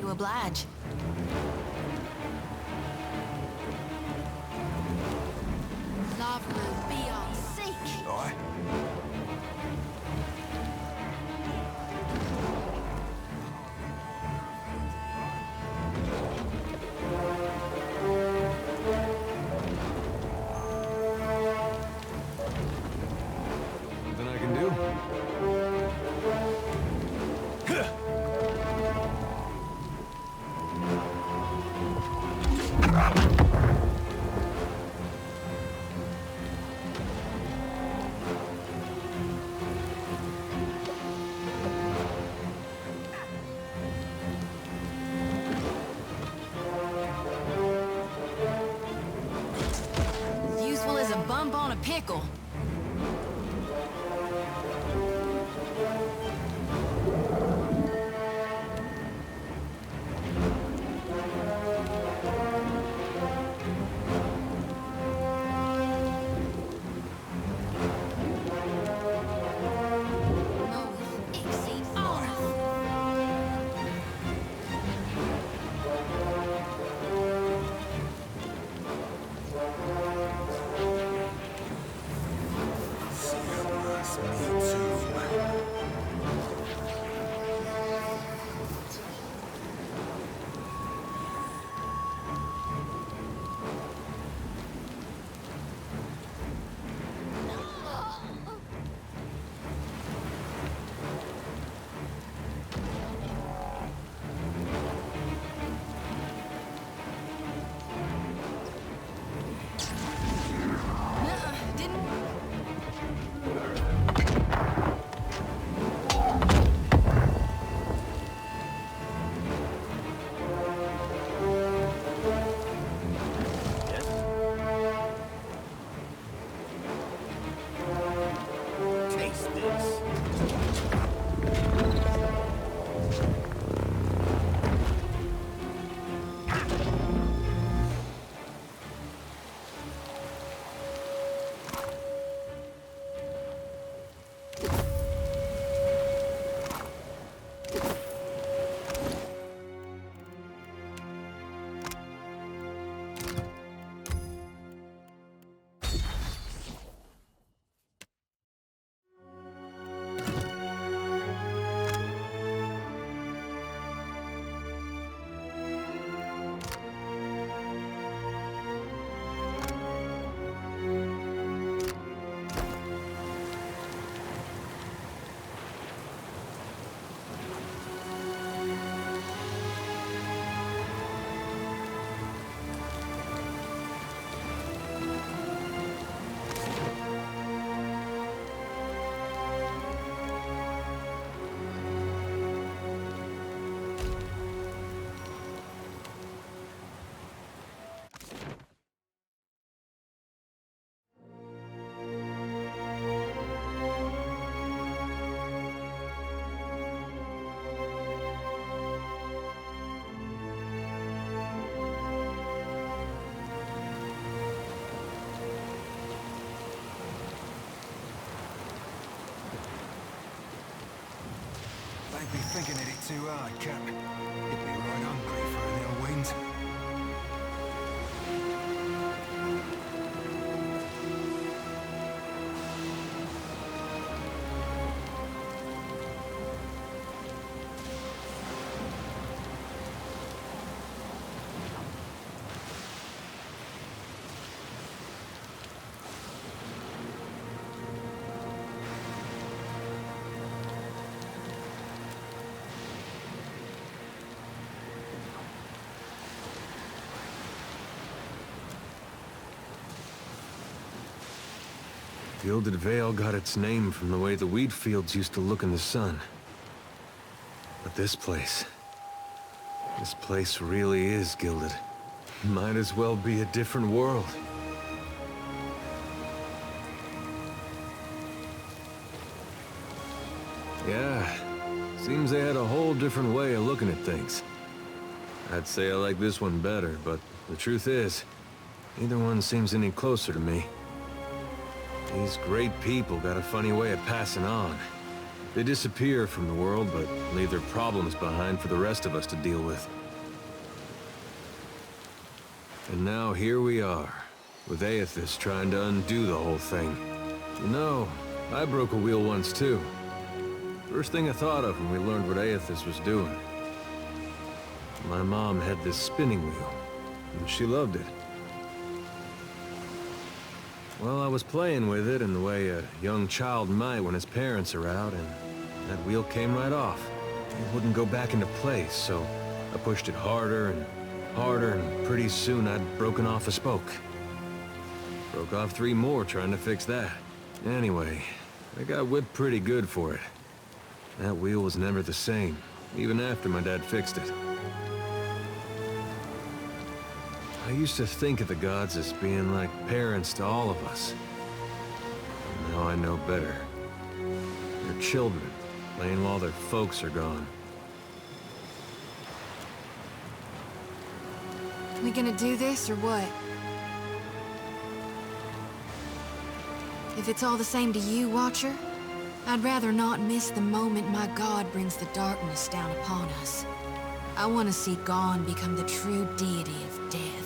You oblige. Love will be our sake. Aye. Nothing I can do? Useful as a bump on a pickle. might be thinking of it too hard, Cap. You'd be right hungry for a little wind. The Gilded Vale got its name from the way the wheat fields used to look in the sun. But this place really is gilded. Might as well be a different world. Yeah, seems they had a whole different way of looking at things. I'd say I like this one better, but the truth is, neither one seems any closer to me. These great people got a funny way of passing on. They disappear from the world, but leave their problems behind for the rest of us to deal with. And now here we are, with Aethys trying to undo the whole thing. You know, I broke a wheel once too. First thing I thought of when we learned what Aethys was doing. My mom had this spinning wheel, and she loved it. Well, I was playing with it in the way a young child might when his parents are out, and that wheel came right off. It wouldn't go back into place, so I pushed it harder, and pretty soon I'd broken off a spoke. Broke off 3 more trying to fix that. Anyway, I got whipped pretty good for it. That wheel was never the same, even after my dad fixed it. I used to think of the gods as being like parents to all of us. Now I know better. They're children, playing while their folks are gone. We gonna do this, or what? If it's all the same to you, Watcher, I'd rather not miss the moment my god brings the darkness down upon us. I want to see Gon become the true deity of death.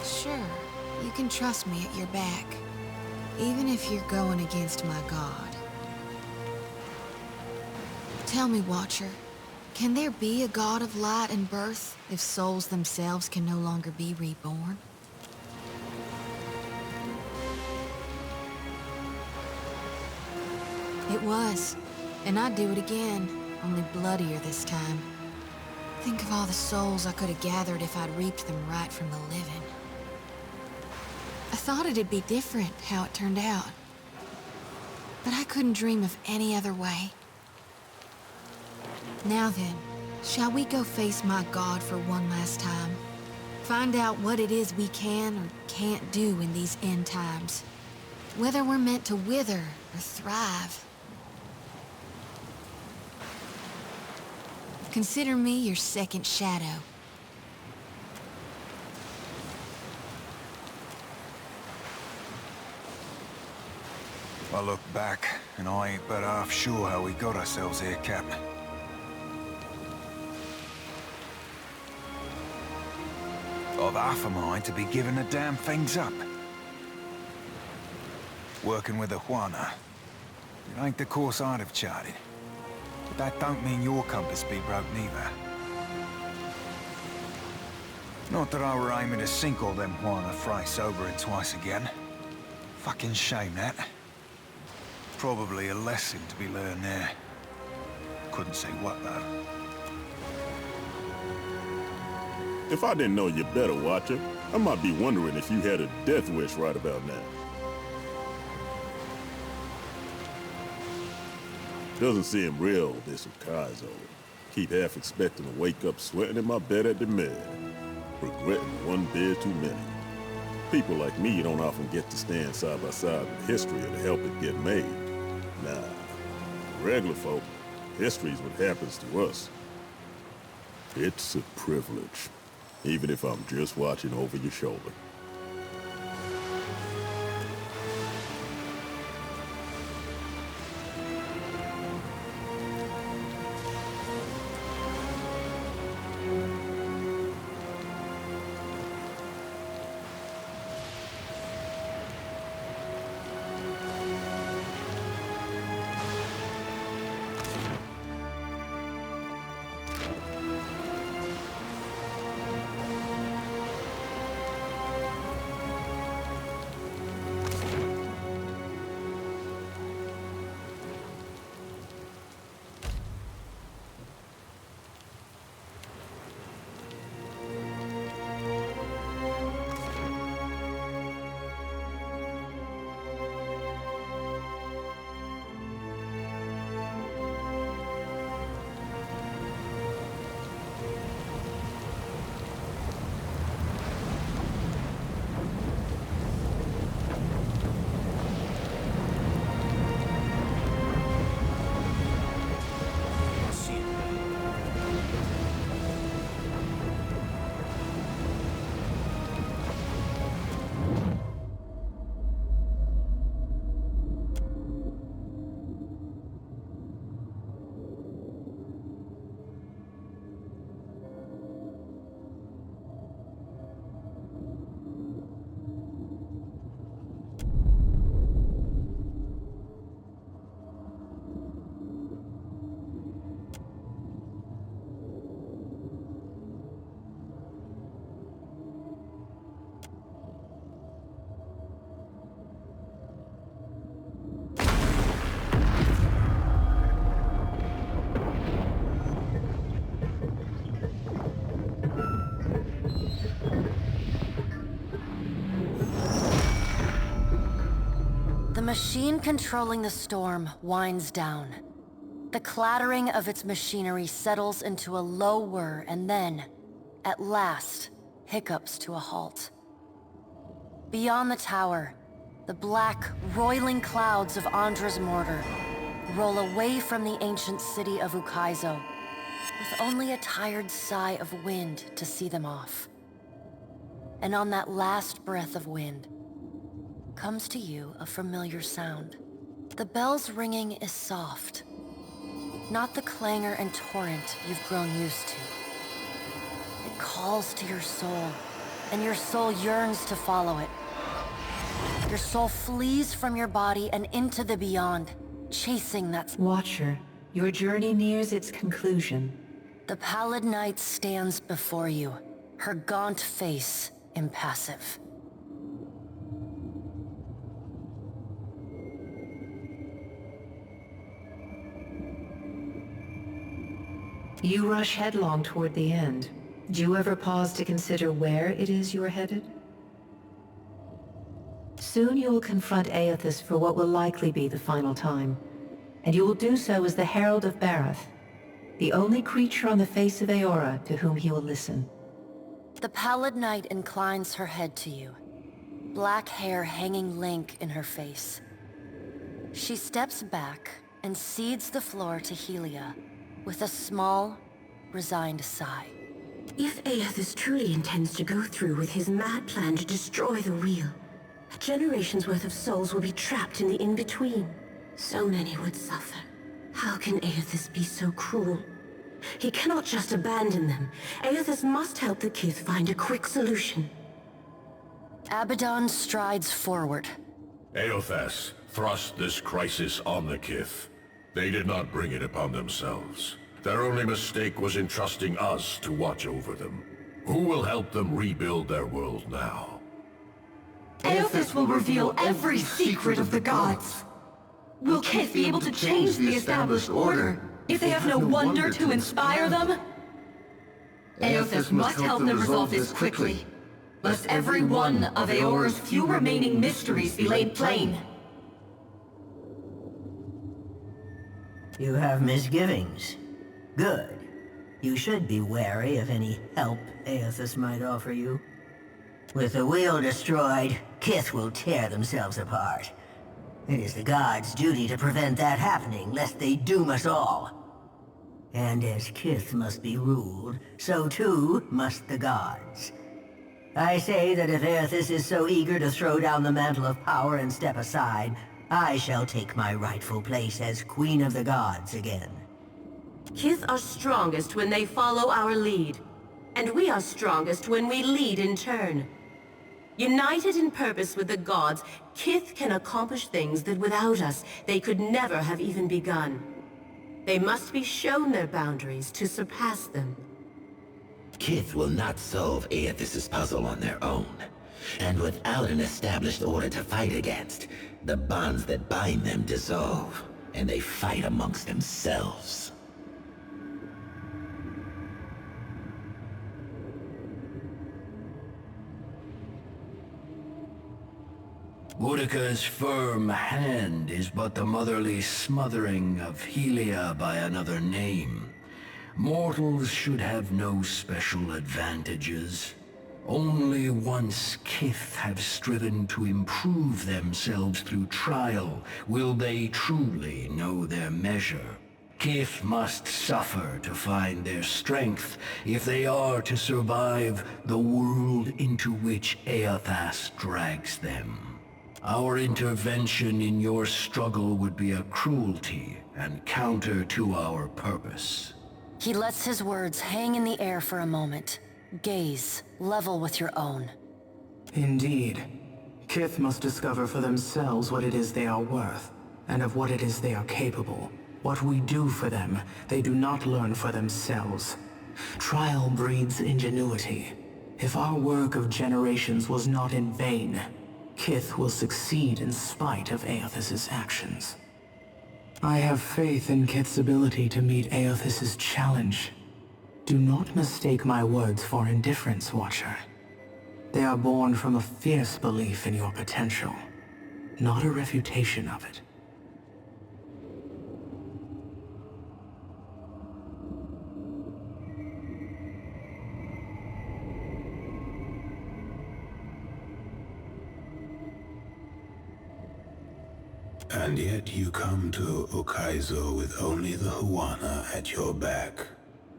Sure, you can trust me at your back, even if you're going against my god. Tell me, Watcher, can there be a god of light and birth if souls themselves can no longer be reborn? It was, and I'd do it again, only bloodier this time. Think of all the souls I could have gathered if I'd reaped them right from the living. I thought it'd be different how it turned out, but I couldn't dream of any other way. Now then, shall we go face my god for one last time? Find out what it is we can or can't do in these end times. Whether we're meant to wither or thrive. Consider me your second shadow. I look back, and I ain't but half sure how we got ourselves here, Cap. I've half a mind to be giving the damn things up. Working with the Huana. It ain't the course I'd have charted. But that don't mean your compass be broke neither. Not that I were aiming to sink all them Huana thrice over and twice again. Fucking shame, that. Probably a lesson to be learned there. Couldn't say what, though. If I didn't know you better, Watcher, I might be wondering if you had a death wish right about now. Doesn't seem real, this Ukaizo. Keep half expecting to wake up sweating in my bed at the med. Regretting one bed too many. People like me don't often get to stand side by side with history or to help it get made. Nah, regular folk, history's what happens to us. It's a privilege, even if I'm just watching over your shoulder. The machine controlling the storm winds down. The clattering of its machinery settles into a low whir and then, at last, hiccups to a halt. Beyond the tower, the black, roiling clouds of Andra's mortar roll away from the ancient city of Ukaizo, with only a tired sigh of wind to see them off. And on that last breath of wind, comes to you a familiar sound. The bell's ringing is soft, not the clangor and torrent you've grown used to. It calls to your soul, and your soul yearns to follow it. Your soul flees from your body and into the beyond, chasing that... Watcher, your journey nears its conclusion. The pallid night stands before you, her gaunt face impassive. You rush headlong toward the end. Do you ever pause to consider where it is you are headed? Soon you will confront Aethys for what will likely be the final time, and you will do so as the Herald of Barath, the only creature on the face of Eora to whom he will listen. The pallid night inclines her head to you, black hair hanging lank in her face. She steps back and cedes the floor to Helia, with a small, resigned sigh. If Aethys truly intends to go through with his mad plan to destroy the wheel, a generation's worth of souls will be trapped in the in-between. So many would suffer. How can Aethys be so cruel? He cannot just abandon them. Aethys must help the Kith find a quick solution. Abaddon strides forward. Aethys thrust this crisis on the Kith. They did not bring it upon themselves. Their only mistake was in trusting us to watch over them. Who will help them rebuild their world now? Aethys will reveal every secret of the gods. Will Kith be able to change the established order if they have no wonder to inspire them? Aethys must help them resolve this quickly, lest every one of Eora's few remaining mysteries be laid plain. You have misgivings. Good. You should be wary of any help Aethys might offer you. With the wheel destroyed, Kith will tear themselves apart. It is the gods' duty to prevent that happening, lest they doom us all. And as Kith must be ruled, so too must the gods. I say that if Aethys is so eager to throw down the mantle of power and step aside, I shall take my rightful place as Queen of the Gods again. Kith are strongest when they follow our lead, and we are strongest when we lead in turn. United in purpose with the gods, Kith can accomplish things that without us, they could never have even begun. They must be shown their boundaries to surpass them. Kith will not solve Aethys' puzzle on their own. And without an established order to fight against, the bonds that bind them dissolve, and they fight amongst themselves. Boudica's firm hand is but the motherly smothering of Helia by another name. Mortals should have no special advantages. Only once Kith have striven to improve themselves through trial will they truly know their measure. Kith must suffer to find their strength if they are to survive the world into which Aethys drags them. Our intervention in your struggle would be a cruelty and counter to our purpose. He lets his words hang in the air for a moment. Gaze, level with your own. Indeed. Kith must discover for themselves what it is they are worth, and of what it is they are capable. What we do for them, they do not learn for themselves. Trial breeds ingenuity. If our work of generations was not in vain, Kith will succeed in spite of Aethys' actions. I have faith in Kith's ability to meet Aethys' challenge. Do not mistake my words for indifference, Watcher. They are born from a fierce belief in your potential, not a refutation of it. And yet you come to Ukaizo with only the Huana at your back.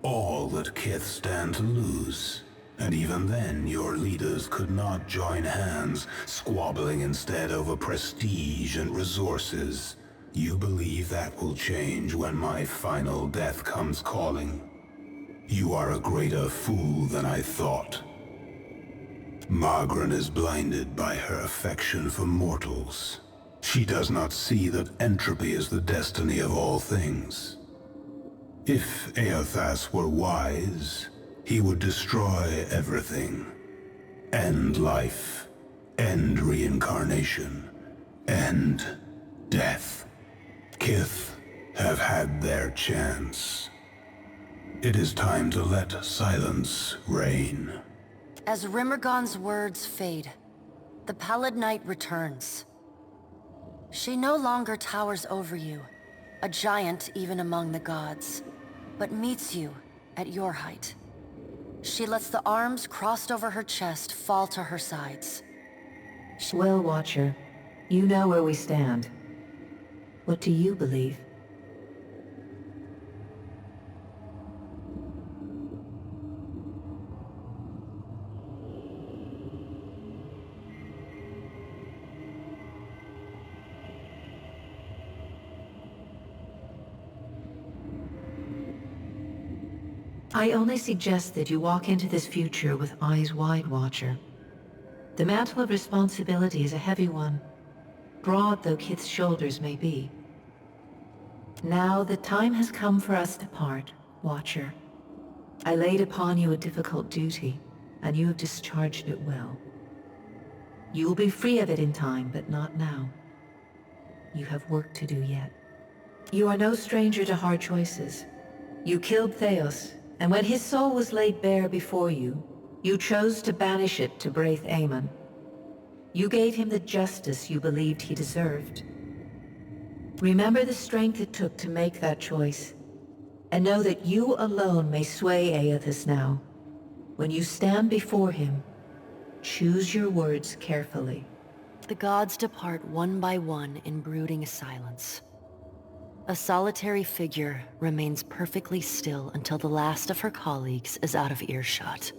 All that Kith stand to lose. And even then, your leaders could not join hands, squabbling instead over prestige and resources. You believe that will change when my final death comes calling? You are a greater fool than I thought. Margren is blinded by her affection for mortals. She does not see that entropy is the destiny of all things. If Aethys were wise, he would destroy everything. End life, end reincarnation, end death. Kith have had their chance. It is time to let silence reign. As Rimmergon's words fade, the Pallid Night returns. She no longer towers over you, a giant even among the gods, but meets you at your height. She lets the arms crossed over her chest fall to her sides. Well, Watcher, you know where we stand. What do you believe? I only suggest that you walk into this future with eyes wide, Watcher. The mantle of responsibility is a heavy one, broad though Kith's shoulders may be. Now the time has come for us to part, Watcher. I laid upon you a difficult duty, and you have discharged it well. You will be free of it in time, but not now. You have work to do yet. You are no stranger to hard choices. You killed Theos, and when his soul was laid bare before you, you chose to banish it to Braith Aemon. You gave him the justice you believed he deserved. Remember the strength it took to make that choice, and know that you alone may sway Aethys now. When you stand before him, choose your words carefully. The gods depart one by one in brooding silence. A solitary figure remains perfectly still until the last of her colleagues is out of earshot.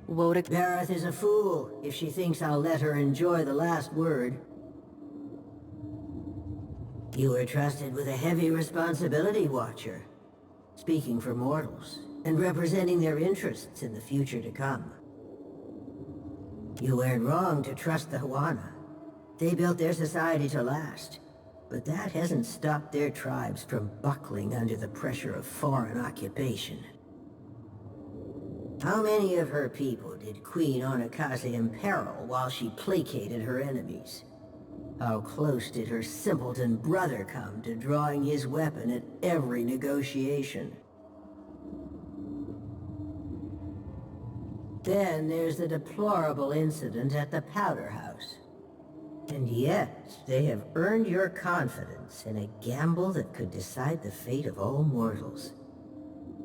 Gareth is a fool if she thinks I'll let her enjoy the last word. You were trusted with a heavy responsibility, Watcher. Speaking for mortals, and representing their interests in the future to come. You weren't wrong to trust the Huana. They built their society to last, but that hasn't stopped their tribes from buckling under the pressure of foreign occupation. How many of her people did Queen Onikase imperil while she placated her enemies? How close did her simpleton brother come to drawing his weapon at every negotiation? Then there's the deplorable incident at the Powder House. And yet, they have earned your confidence in a gamble that could decide the fate of all mortals.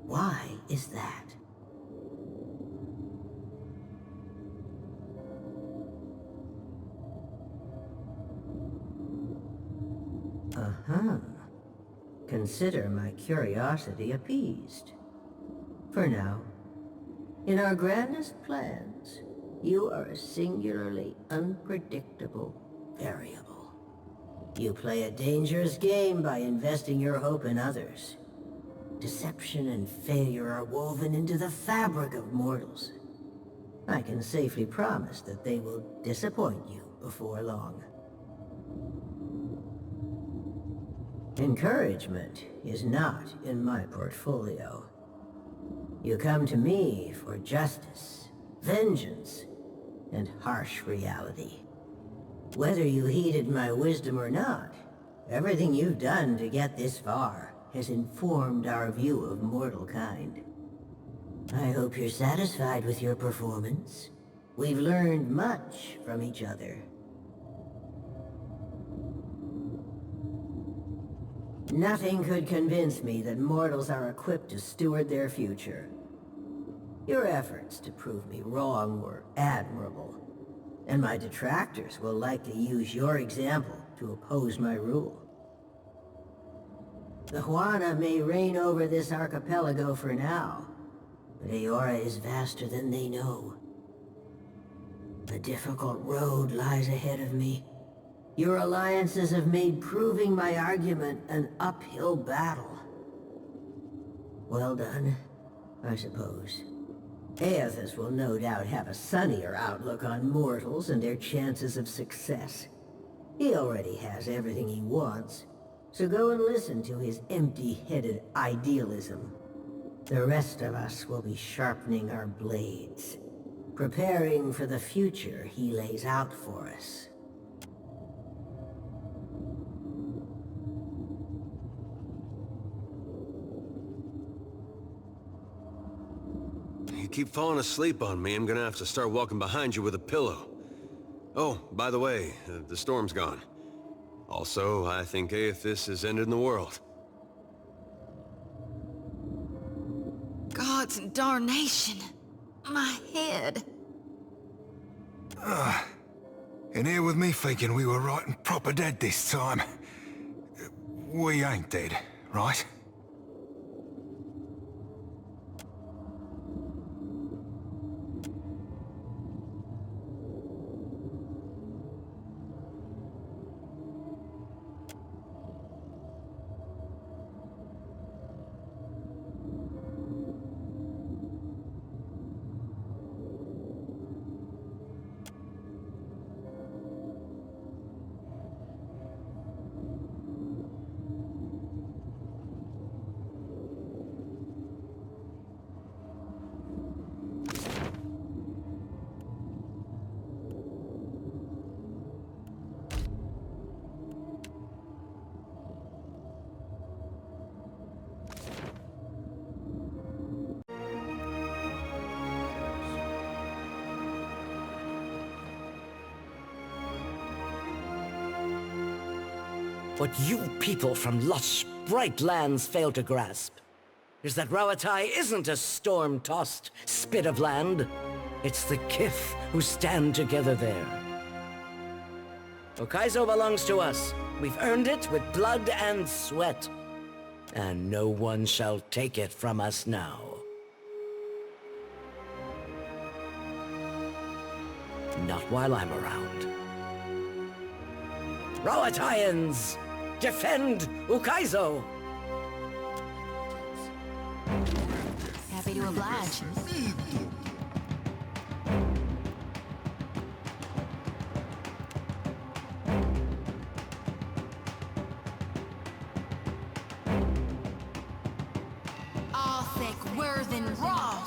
Why is that? Uh-huh. Consider my curiosity appeased. For now, in our grandest plans, you are a singularly unpredictable variable. You play a dangerous game by investing your hope in others. Deception and failure are woven into the fabric of mortals. I can safely promise that they will disappoint you before long. Encouragement is not in my portfolio. You come to me for justice, vengeance, and harsh reality. Whether you heeded my wisdom or not, everything you've done to get this far has informed our view of mortal kind. I hope you're satisfied with your performance. We've learned much from each other. Nothing could convince me that mortals are equipped to steward their future. Your efforts to prove me wrong were admirable, and my detractors will likely use your example to oppose my rule. The Huana may reign over this archipelago for now, but Eora is vaster than they know. A difficult road lies ahead of me. Your alliances have made proving my argument an uphill battle. Well done, I suppose. Aethys will no doubt have a sunnier outlook on mortals and their chances of success. He already has everything he wants, so go and listen to his empty-headed idealism. The rest of us will be sharpening our blades, preparing for the future he lays out for us. You keep falling asleep on me, I'm gonna have to start walking behind you with a pillow. Oh, by the way, the storm's gone. Also, I think Aethys has ended the world. Gods and darnation. My head. In here with me thinking we were right and proper dead this time. We ain't dead, right? What you people from lush, bright lands fail to grasp is that Rauatai isn't a storm-tossed spit of land. It's the Kith who stand together there. Hokkaido belongs to us. We've earned it with blood and sweat. And no one shall take it from us now. Not while I'm around. Roatayans! Defend Hokkaido! Happy to oblige. All thick, worth, and raw.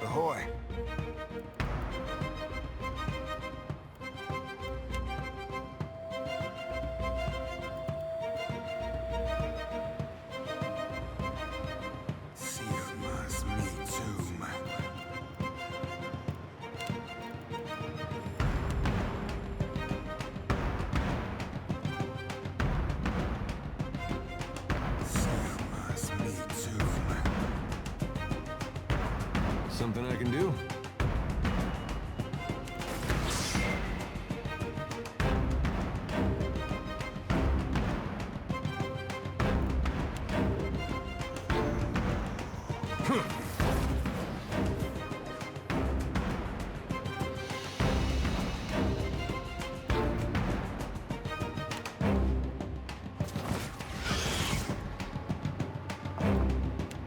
Ahoy. Something I can do?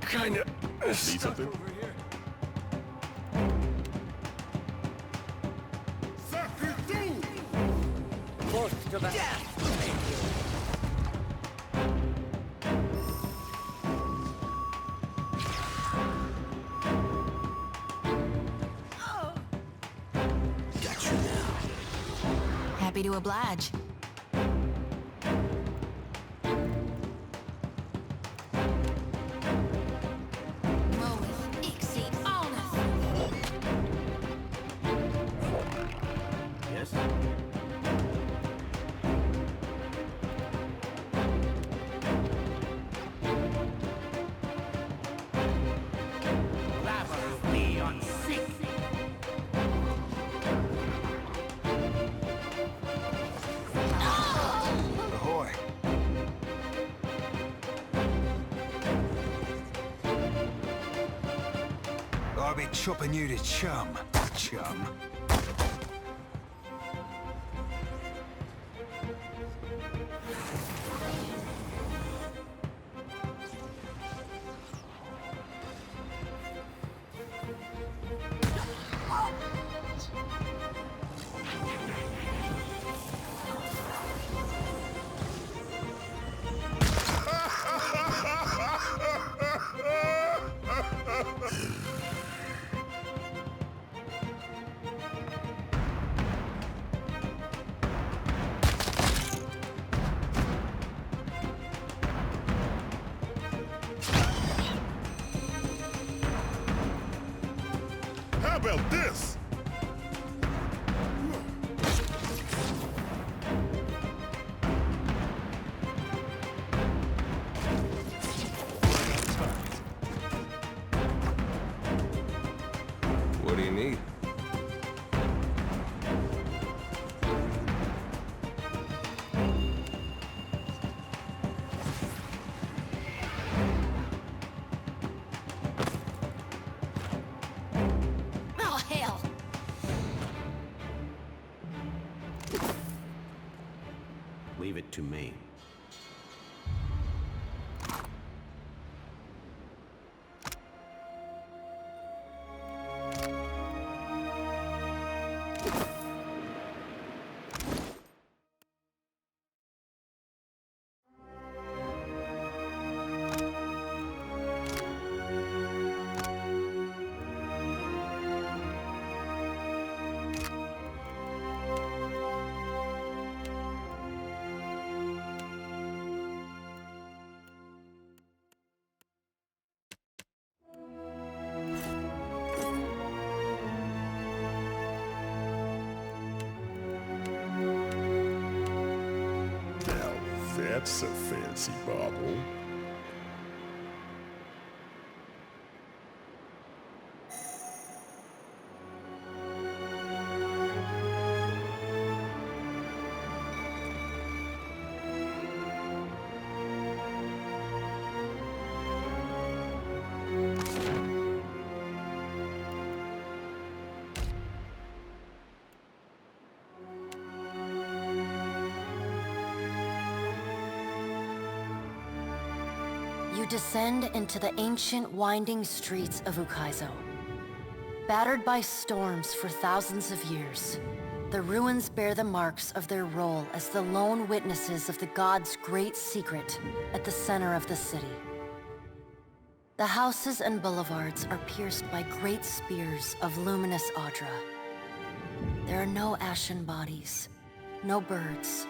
Kinda. Need something? Forced to the death! Got you now. Happy to oblige. Yes? Ahoy. I'll be chopping you to chum, chum. How about this? What do you need? me. That's a fancy bauble. You descend into the ancient, winding streets of Ukaizo. Battered by storms for thousands of years, the ruins bear the marks of their role as the lone witnesses of the gods' great secret at the center of the city. The houses and boulevards are pierced by great spears of luminous Adra. There are no ashen bodies, no birds,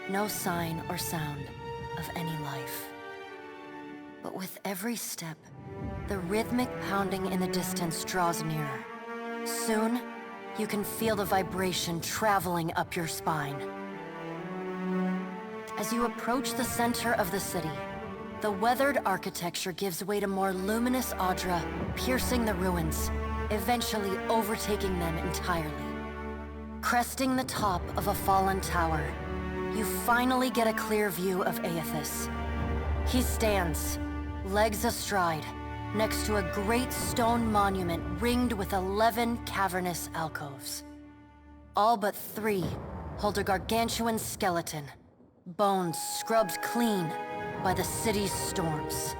no sign or sound of any life. But with every step, the rhythmic pounding in the distance draws nearer. Soon, you can feel the vibration traveling up your spine. As you approach the center of the city, the weathered architecture gives way to more luminous Adra, piercing the ruins, eventually overtaking them entirely. Cresting the top of a fallen tower, you finally get a clear view of Aethys. He stands, legs astride, next to a great stone monument ringed with 11 cavernous alcoves. All but 3 hold a gargantuan skeleton, bones scrubbed clean by the city's storms.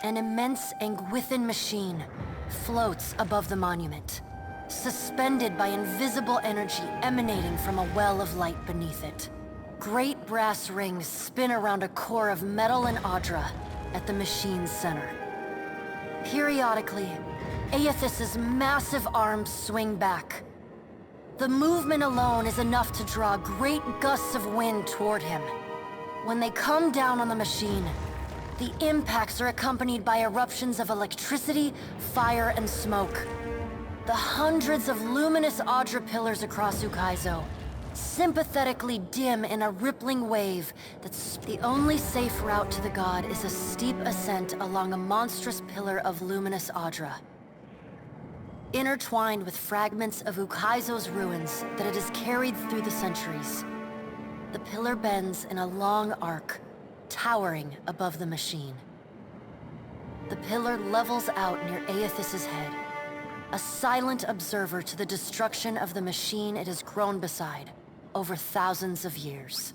An immense Anguithan machine floats above the monument, suspended by invisible energy emanating from a well of light beneath it. Great brass rings spin around a core of metal and Adra at the machine's center. Periodically, Aethys's massive arms swing back. The movement alone is enough to draw great gusts of wind toward him. When they come down on the machine, the impacts are accompanied by eruptions of electricity, fire, and smoke. The hundreds of luminous Adra pillars across Ukaizo sympathetically dim in a rippling wave that's the only safe route to the god is a steep ascent along a monstrous pillar of luminous Adra. Intertwined with fragments of Ukaizo's ruins that it has carried through the centuries, the pillar bends in a long arc, towering above the machine. The pillar levels out near Aethys's head, a silent observer to the destruction of the machine it has grown beside over thousands of years.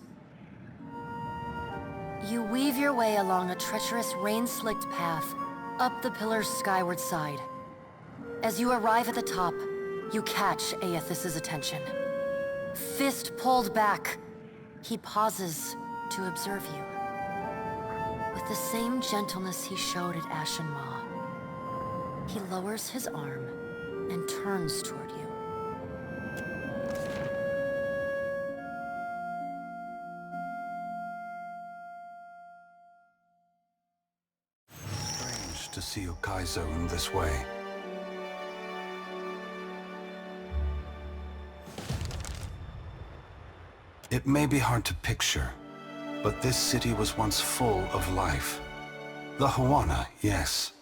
You weave your way along a treacherous, rain-slicked path up the pillar's skyward side. As you arrive at the top, you catch Aethys's attention. Fist pulled back, he pauses to observe you. With the same gentleness he showed at Ashen Maw, he lowers his arm and turns toward you. Strange to see Ukaizo in this way. It may be hard to picture, but this city was once full of life. The Huana, yes,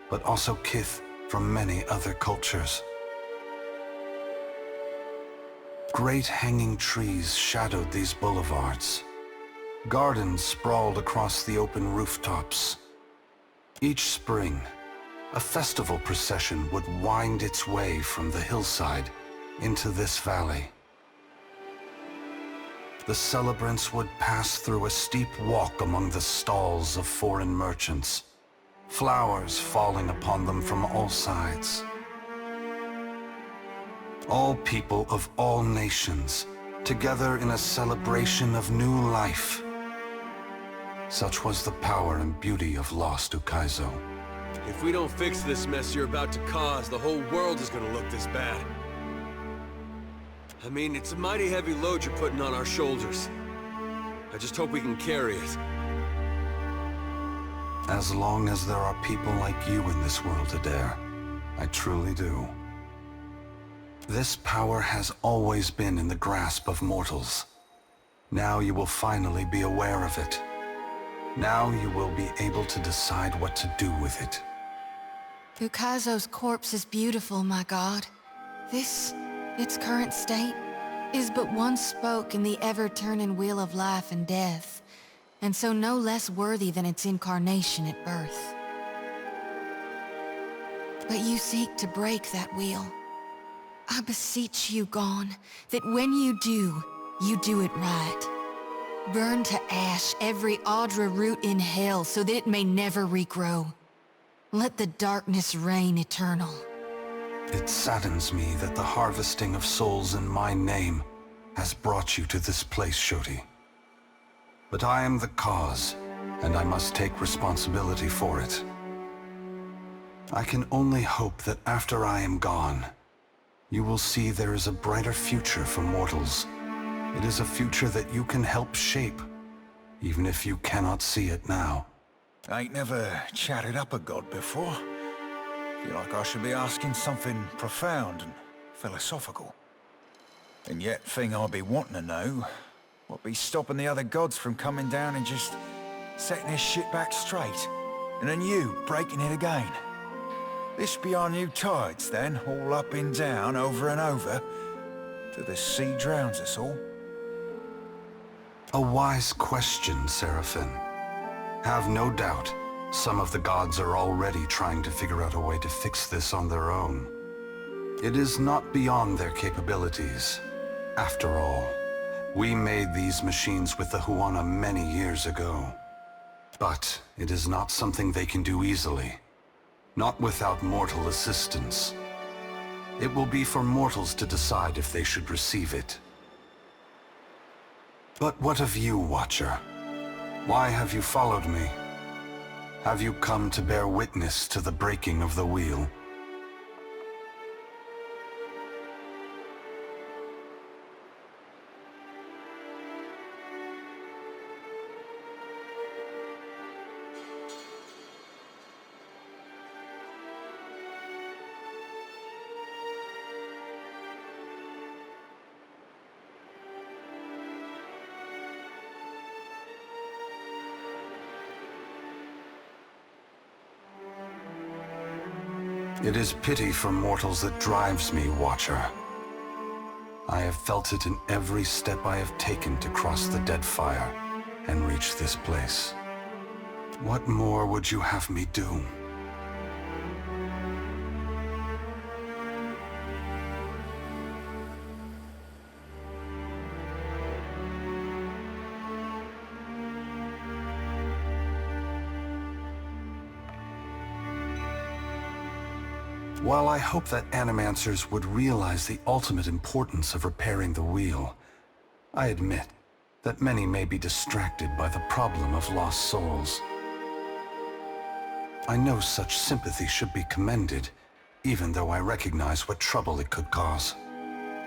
but also kith from many other cultures. Great hanging trees shadowed these boulevards. Gardens sprawled across the open rooftops. Each spring, a festival procession would wind its way from the hillside into this valley. the celebrants would pass through a steep walk among the stalls of foreign merchants, flowers falling upon them from all sides. All people of all nations, together in a celebration of new life. Such was the power and beauty of lost Ukaizo. If we don't fix this mess you're about to cause, the whole world is gonna look this bad. I mean, it's a mighty heavy load you're putting on our shoulders. I just hope we can carry it. As long as there are people like you in this world, Adair, I truly do. This power has always been in the grasp of mortals. Now you will finally be aware of it. Now you will be able to decide what to do with it. Ukaizo's corpse is beautiful, my god. This, its current state, is but one spoke in the ever-turning wheel of life and death, and so no less worthy than its incarnation at birth. But you seek to break that wheel. I beseech you, Gon, that when you do it right. Burn to ash every Audra root in hell so that it may never regrow. Let the darkness reign eternal. It saddens me that the harvesting of souls in my name has brought you to this place, Shoti. But I am the cause, and I must take responsibility for it. I can only hope that after I am gone, you will see there is a brighter future for mortals. It is a future that you can help shape, even if you cannot see it now. I ain't never chatted up a god before. Feel like I should be asking something profound and philosophical. And yet, thing I be wanting to know, what be stopping the other gods from coming down and just setting this shit back straight? And then you breaking it again. This be our new tides then, all up and down, over and over, till the sea drowns us all? A wise question, Seraphim. Have no doubt, some of the gods are already trying to figure out a way to fix this on their own. It is not beyond their capabilities. After all, we made these machines with the Huana many years ago. But it is not something they can do easily. Not without mortal assistance. It will be for mortals to decide if they should receive it. But what of you, Watcher? Why have you followed me? Have you come to bear witness to the breaking of the wheel? It is pity for mortals that drives me, Watcher. I have felt it in every step I have taken to cross the Deadfire and reach this place. What more would you have me do? While I hope that animancers would realize the ultimate importance of repairing the wheel, I admit that many may be distracted by the problem of lost souls. I know such sympathy should be commended, even though I recognize what trouble it could cause.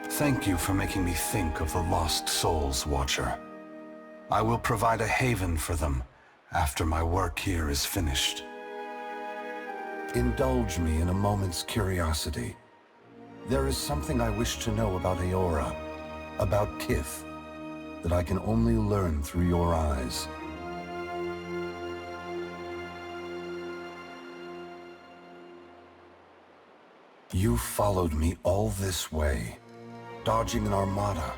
Thank you for making me think of the lost souls, Watcher. I will provide a haven for them after my work here is finished. Indulge me in a moment's curiosity. There is something I wish to know about Eora, about Kith, that I can only learn through your eyes. You followed me all this way, dodging an armada,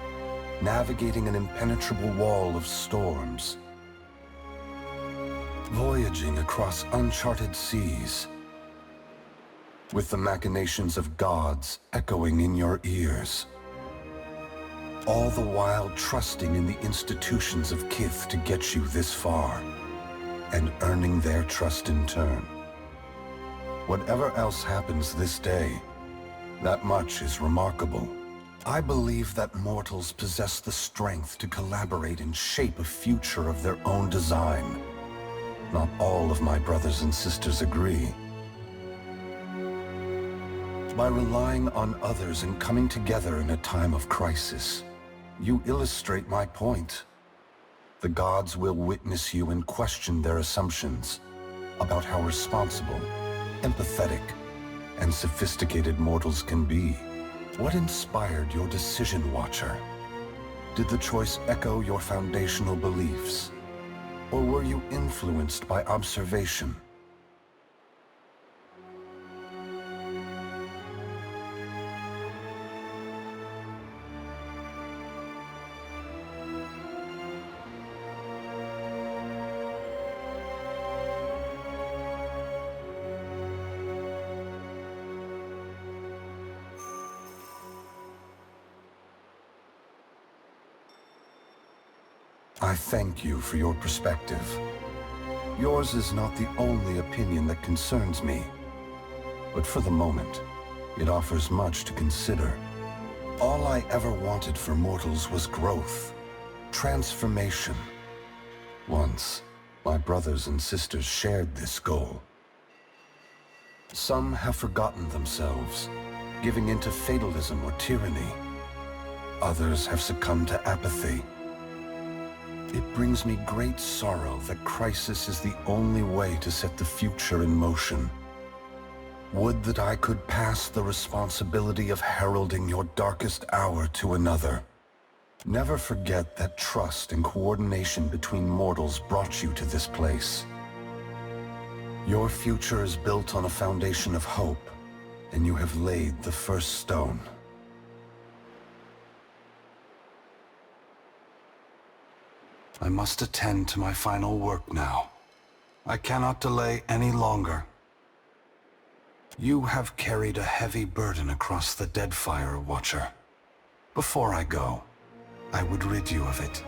navigating an impenetrable wall of storms, voyaging across uncharted seas, with the machinations of gods echoing in your ears. all the while trusting in the institutions of Kith to get you this far, and earning their trust in turn. Whatever else happens this day, that much is remarkable. I believe that mortals possess the strength to collaborate and shape a future of their own design. Not all of my brothers and sisters agree. By relying on others and coming together in a time of crisis, you illustrate my point. The gods will witness you and question their assumptions about how responsible, empathetic, and sophisticated mortals can be. What inspired your decision, Watcher? Did the choice echo your foundational beliefs? Or were you influenced by observation? I thank you for your perspective. Yours is not the only opinion that concerns me, but for the moment, it offers much to consider. All I ever wanted for mortals was growth, transformation. Once, my brothers and sisters shared this goal. Some have forgotten themselves, giving into fatalism or tyranny. Others have succumbed to apathy. It brings me great sorrow that crisis is the only way to set the future in motion. Would that I could pass the responsibility of heralding your darkest hour to another. Never forget that trust and coordination between mortals brought you to this place. Your future is built on a foundation of hope, and you have laid the first stone. I must attend to my final work now. I cannot delay any longer. You have carried a heavy burden across the Deadfire, Watcher. Before I go, I would rid you of it.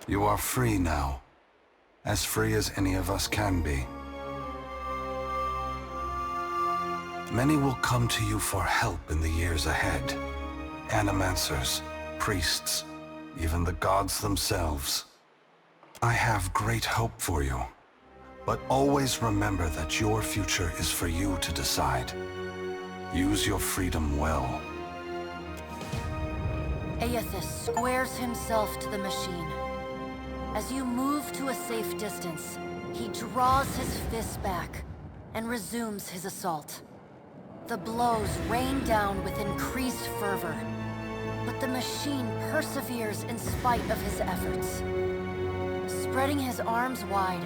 You are free now, as free as any of us can be. Many will come to you for help in the years ahead. Animancers, priests, even the gods themselves. I have great hope for you, but always remember that your future is for you to decide. Use your freedom well. Aethys squares himself to the machine. As you move to a safe distance, he draws his fists back and resumes his assault. The blows rain down with increased fervor, but the machine perseveres in spite of his efforts. Spreading his arms wide,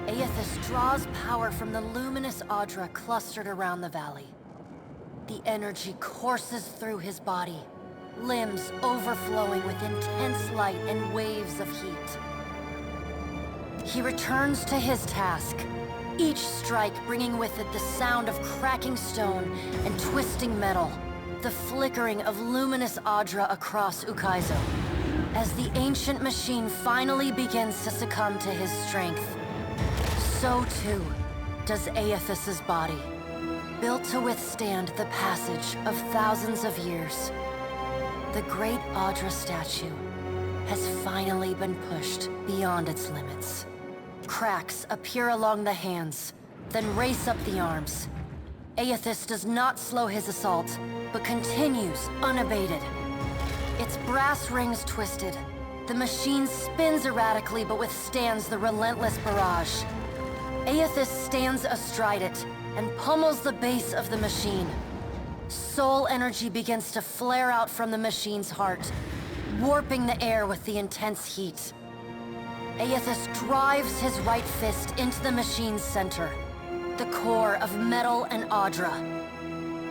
Aethys draws power from the luminous Audra clustered around the valley. The energy courses through his body, limbs overflowing with intense light and waves of heat. He returns to his task, each strike bringing with it the sound of cracking stone and twisting metal, the flickering of luminous Audra across Ukaizo. As the ancient machine finally begins to succumb to his strength, so too does Aethys's body, built to withstand the passage of thousands of years. The great Audra statue has finally been pushed beyond its limits. Cracks appear along the hands, then race up the arms. Aethys does not slow his assault, but continues unabated. Its brass rings twisted. The machine spins erratically but withstands the relentless barrage. Aethys stands astride it and pummels the base of the machine. Soul energy begins to flare out from the machine's heart, warping the air with the intense heat. Aethys drives his right fist into the machine's center, the core of metal and Audra.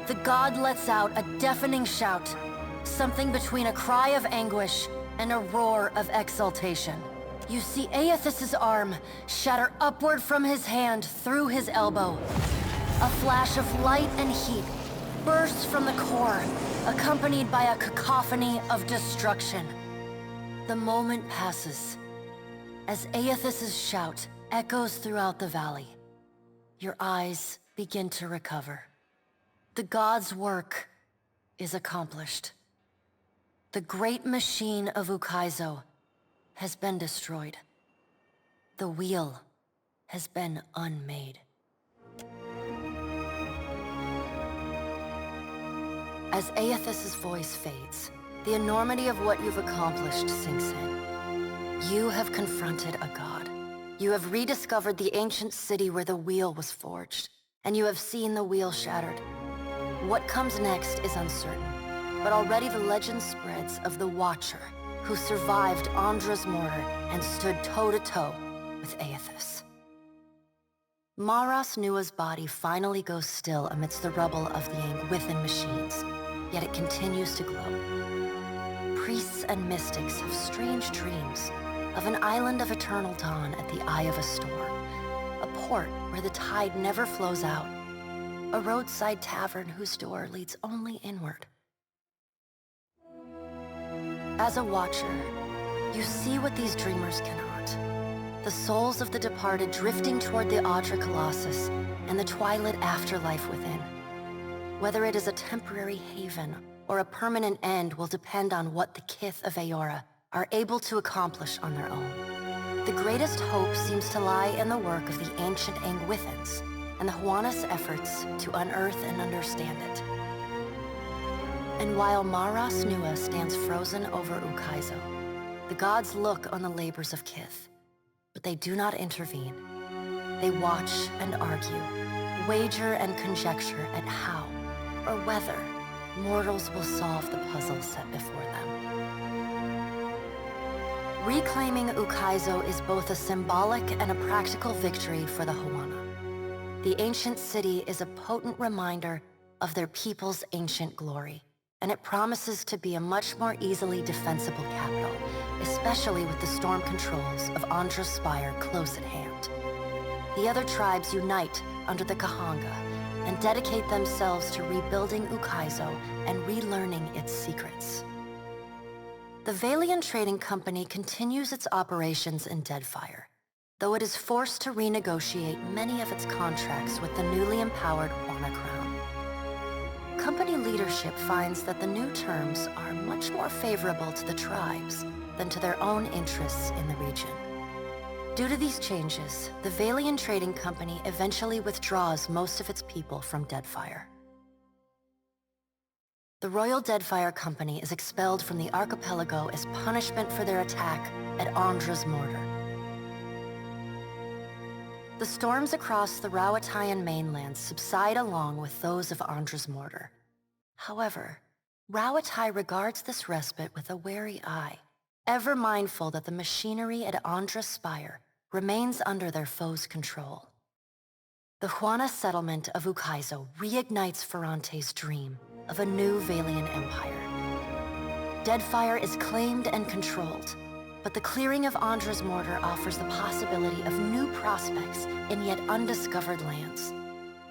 The god lets out a deafening shout, something between a cry of anguish and a roar of exultation. You see Aethys' arm shatter upward from his hand through his elbow. A flash of light and heat bursts from the core, accompanied by a cacophony of destruction. The moment passes as Aethys' shout echoes throughout the valley. Your eyes begin to recover. The god's work is accomplished. The great machine of Ukaizo has been destroyed. The wheel has been unmade. As Aethys' voice fades, the enormity of what you've accomplished sinks in. You have confronted a god. You have rediscovered the ancient city where the wheel was forged, and you have seen the wheel shattered. What comes next is uncertain, but already the legend spreads of the Watcher, who survived Andra's mortar and stood toe-to-toe with Aethys. Maras Nua's body finally goes still amidst the rubble of the Angwithan machines, yet it continues to glow. Priests and mystics have strange dreams of an island of eternal dawn at the eye of a storm, a port where the tide never flows out, a roadside tavern whose door leads only inward. As a watcher, you see what these dreamers cannot. The souls of the departed drifting toward the Audra Colossus and the twilit afterlife within. Whether it is a temporary haven or a permanent end will depend on what the Kith of Eora are able to accomplish on their own. The greatest hope seems to lie in the work of the ancient Angwithans and the Huana's efforts to unearth and understand it. And while Maras Nua stands frozen over Ukaizo, the gods look on the labors of Kith, but they do not intervene. They watch and argue, wager and conjecture at how or whether mortals will solve the puzzle set before them. Reclaiming Ukaizo is both a symbolic and a practical victory for the Huana. The ancient city is a potent reminder of their people's ancient glory, and it promises to be a much more easily defensible capital, especially with the storm controls of Andra's Spire close at hand. The other tribes unite under the Kahanga and dedicate themselves to rebuilding Ukaizo and relearning its secrets. The Valian Trading Company continues its operations in Deadfire, though it is forced to renegotiate many of its contracts with the newly empowered Huana Crown. Company leadership finds that the new terms are much more favorable to the tribes than to their own interests in the region. Due to these changes, the Valian Trading Company eventually withdraws most of its people from Deadfire. The Royal Deadfire Company is expelled from the archipelago as punishment for their attack at Andra's mortar. The storms across the Rawatayan mainland subside along with those of Andra's mortar. However, Rawatai regards this respite with a wary eye, ever mindful that the machinery at Andra's Spire remains under their foes' control. The Huana settlement of Ukaizo reignites Ferrante's dream of a new Valian empire. Deadfire is claimed and controlled, but the clearing of Andra's mortar offers the possibility of new prospects in yet undiscovered lands.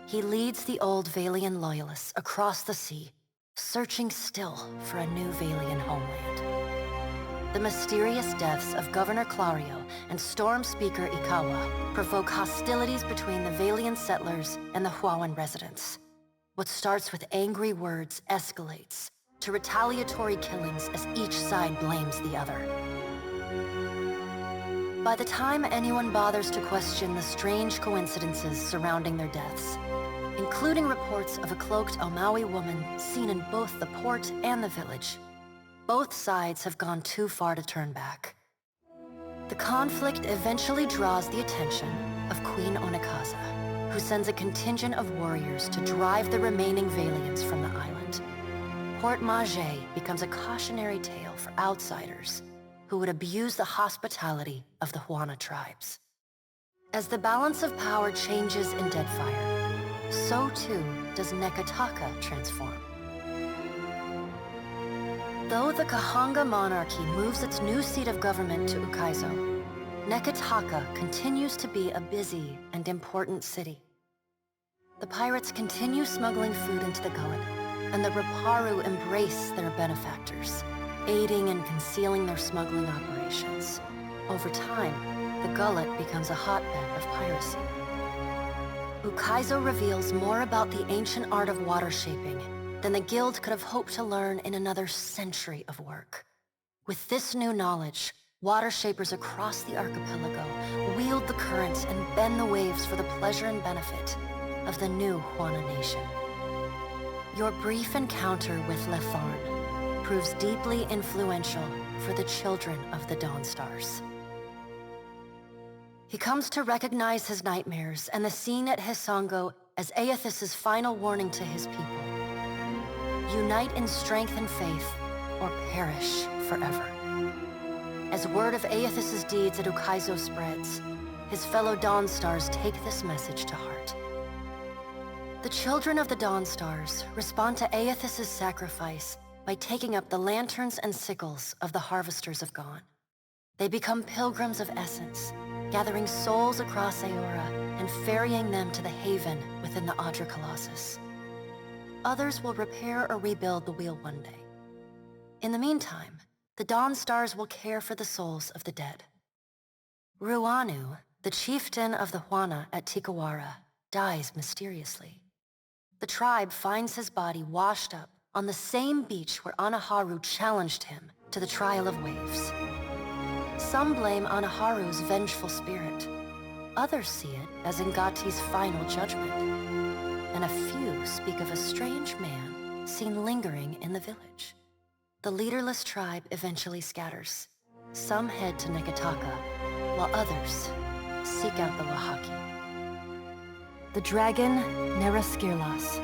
He leads the old Valian loyalists across the sea, searching still for a new Valian homeland. The mysterious deaths of Governor Clario and Storm Speaker Ikawa provoke hostilities between the Valian settlers and the Huawan residents. What starts with angry words escalates to retaliatory killings as each side blames the other. By the time anyone bothers to question the strange coincidences surrounding their deaths, including reports of a cloaked Omawi woman seen in both the port and the village, both sides have gone too far to turn back. The conflict eventually draws the attention of Queen Onikaza, who sends a contingent of warriors to drive the remaining Valians from the island. Port Mage becomes a cautionary tale for outsiders who would abuse the hospitality of the Huana tribes. As the balance of power changes in Deadfire, so too does Nekataka transform. Though the Kahanga monarchy moves its new seat of government to Ukaizo, Neketaka continues to be a busy and important city. The pirates continue smuggling food into the gullet, and the Raparu embrace their benefactors, aiding and concealing their smuggling operations. Over time, the gullet becomes a hotbed of piracy. Ukaizo reveals more about the ancient art of water shaping than the guild could have hoped to learn in another century of work. With this new knowledge, water shapers across the archipelago wield the currents and bend the waves for the pleasure and benefit of the new Huana nation. Your brief encounter with Letharn proves deeply influential for the children of the Dawnstars. He comes to recognize his nightmares and the scene at Hisongo as Aethys' final warning to his people. Unite in strength and faith, or perish forever. As word of Aethys' deeds at Ukaizo spreads, his fellow Dawnstars take this message to heart. The children of the Dawnstars respond to Aethys' sacrifice by taking up the lanterns and sickles of the Harvesters of Gone. They become pilgrims of essence, gathering souls across Aora and ferrying them to the haven within the Adra Colossus. Others will repair or rebuild the wheel one day. In the meantime, the Dawnstars will care for the souls of the dead. Ruanu, the chieftain of the Huana at Tikawara, dies mysteriously. The tribe finds his body washed up on the same beach where Anaharu challenged him to the trial of waves. Some blame Anaharu's vengeful spirit. Others see it as Ngati's final judgment. And a few speak of a strange man seen lingering in the village. The leaderless tribe eventually scatters. Some head to Neketaka, while others seek out the Wahaki. The dragon, Neraskirlas,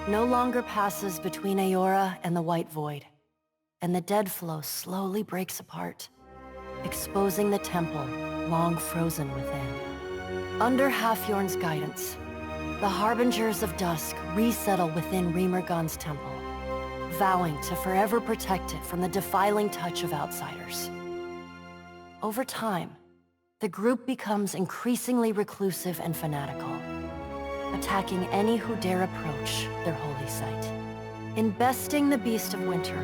no longer passes between Aora and the White Void, and the dead flow slowly breaks apart, exposing the temple long frozen within. Under Halfyorn's guidance, the Harbingers of Dusk resettle within Remergon's temple, vowing to forever protect it from the defiling touch of outsiders. Over time, the group becomes increasingly reclusive and fanatical, attacking any who dare approach their holy site. In besting the Beast of Winter,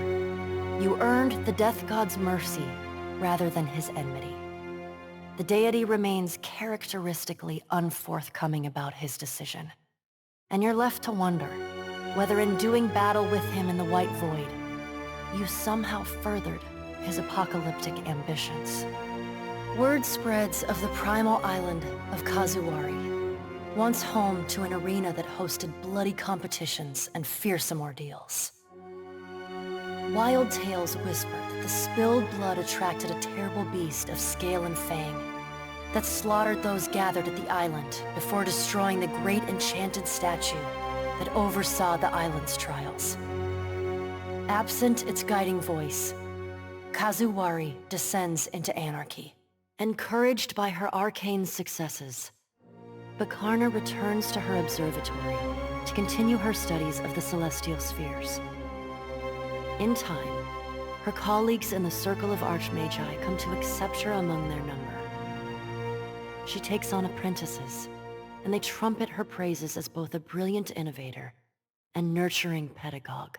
you earned the Death God's mercy rather than his enmity. The deity remains characteristically unforthcoming about his decision, and you're left to wonder whether in doing battle with him in the White Void, you somehow furthered his apocalyptic ambitions. Word spreads of the primal island of Kazuwari, once home to an arena that hosted bloody competitions and fearsome ordeals. Wild tales whisper that the spilled blood attracted a terrible beast of scale and fang that slaughtered those gathered at the island before destroying the great enchanted statue that oversaw the island's trials. Absent its guiding voice, Kazuwari descends into anarchy. Encouraged by her arcane successes, Bakarna returns to her observatory to continue her studies of the celestial spheres. In time, her colleagues in the Circle of Archmagi come to accept her among their number. She takes on apprentices, and they trumpet her praises as both a brilliant innovator and nurturing pedagogue.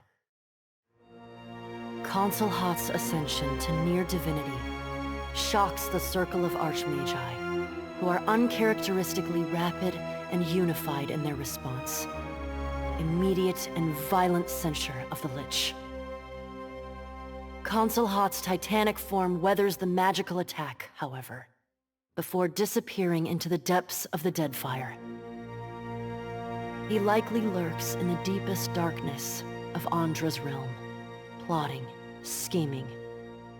Consul Hoth's ascension to near divinity shocks the Circle of Archmagi, who are uncharacteristically rapid and unified in their response. Immediate and violent censure of the Lich. Consul Hoth's titanic form weathers the magical attack, however, before disappearing into the depths of the Deadfire. He likely lurks in the deepest darkness of Andra's realm, plotting, scheming,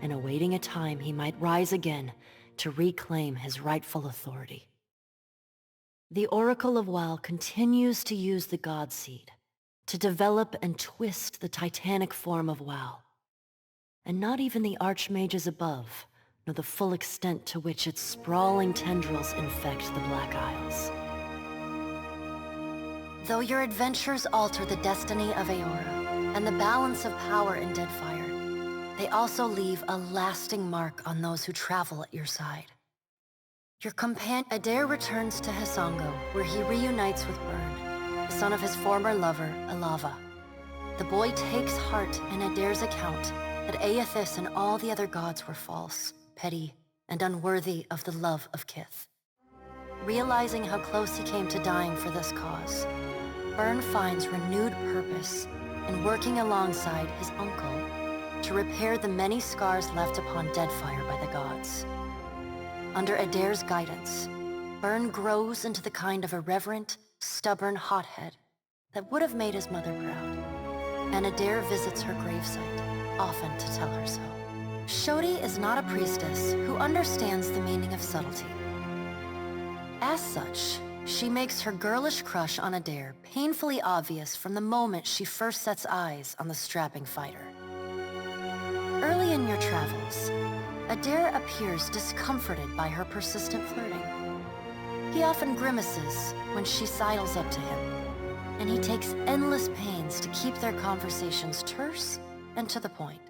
and awaiting a time he might rise again to reclaim his rightful authority. The Oracle of Wal continues to use the God Seed to develop and twist the titanic form of Wal, and not even the Archmages above know the full extent to which its sprawling tendrils infect the Black Isles. Though your adventures alter the destiny of Aora and the balance of power in Deadfire, they also leave a lasting mark on those who travel at your side. Adair returns to Hisongo, where he reunites with Byrne, the son of his former lover, Alava. The boy takes heart in Adair's account that Aethys and all the other gods were false, petty, and unworthy of the love of Kith. Realizing how close he came to dying for this cause, Byrne finds renewed purpose in working alongside his uncle to repair the many scars left upon Deadfire by the gods. Under Adair's guidance, Byrne grows into the kind of irreverent, stubborn hothead that would have made his mother proud. And Adair visits her gravesite, often to tell her so. Shodi is not a priestess who understands the meaning of subtlety. As such, she makes her girlish crush on Adair painfully obvious from the moment she first sets eyes on the strapping fighter. Early in your travels, Adair appears discomforted by her persistent flirting. He often grimaces when she sidles up to him, and he takes endless pains to keep their conversations terse and to the point.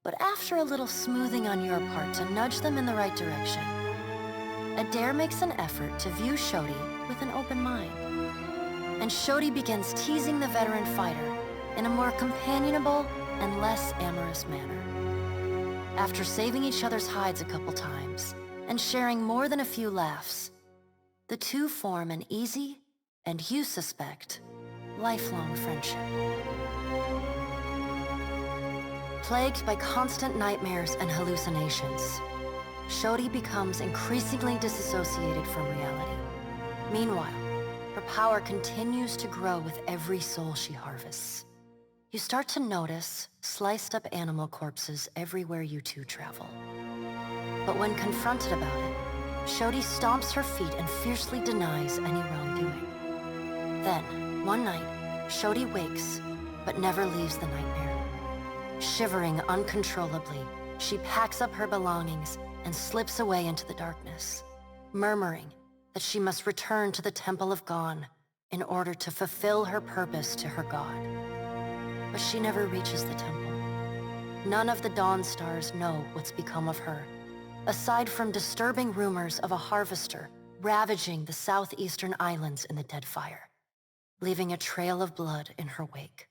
But after a little smoothing on your part to nudge them in the right direction, Adair makes an effort to view Shodi with an open mind. And Shodi begins teasing the veteran fighter in a more companionable and less amorous manner. After saving each other's hides a couple times and sharing more than a few laughs, the two form an easy, and you suspect, lifelong friendship. Plagued by constant nightmares and hallucinations, Shodi becomes increasingly disassociated from reality. Meanwhile, her power continues to grow with every soul she harvests. You start to notice sliced-up animal corpses everywhere you two travel. But when confronted about it, Shodi stomps her feet and fiercely denies any wrongdoing. Then, one night, Shodi wakes, but never leaves the nightmare. Shivering uncontrollably, she packs up her belongings and slips away into the darkness, murmuring that she must return to the Temple of Gon in order to fulfill her purpose to her god. But she never reaches the temple. None of the Dawn Stars know what's become of her, aside from disturbing rumors of a harvester ravaging the southeastern islands in the Deadfire, leaving a trail of blood in her wake.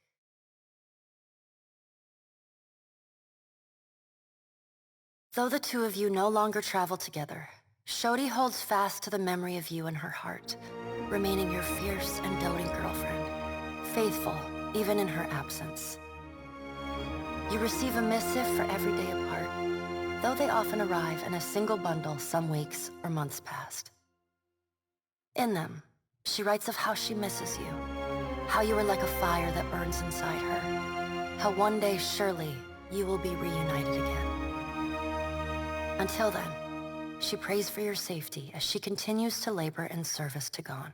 Though the two of you no longer travel together, Shodi holds fast to the memory of you in her heart, remaining your fierce and doting girlfriend, faithful even in her absence. You receive a missive for every day apart, though they often arrive in a single bundle some weeks or months past. In them, she writes of how she misses you, how you are like a fire that burns inside her, how one day surely you will be reunited again. Until then, she prays for your safety as she continues to labor in service to Gon.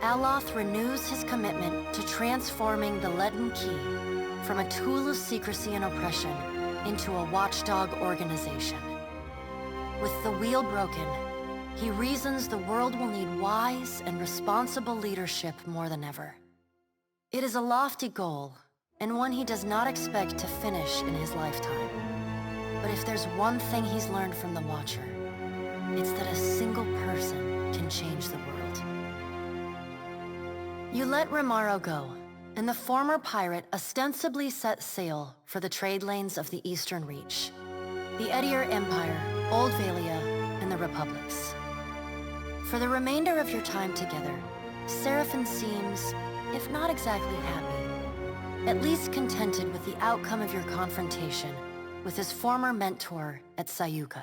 Aloth renews his commitment to transforming the Leaden Key from a tool of secrecy and oppression into a watchdog organization. With the wheel broken, he reasons the world will need wise and responsible leadership more than ever. It is a lofty goal, and one he does not expect to finish in his lifetime. But if there's one thing he's learned from the Watcher, it's that a single person can change the world. You let Rimaro go, and the former pirate ostensibly set sail for the trade lanes of the Eastern Reach, the Edier Empire, Old Valia, and the Republics. For the remainder of your time together, Seraphon seems, if not exactly happy, at least contented with the outcome of your confrontation with his former mentor at Sayuka.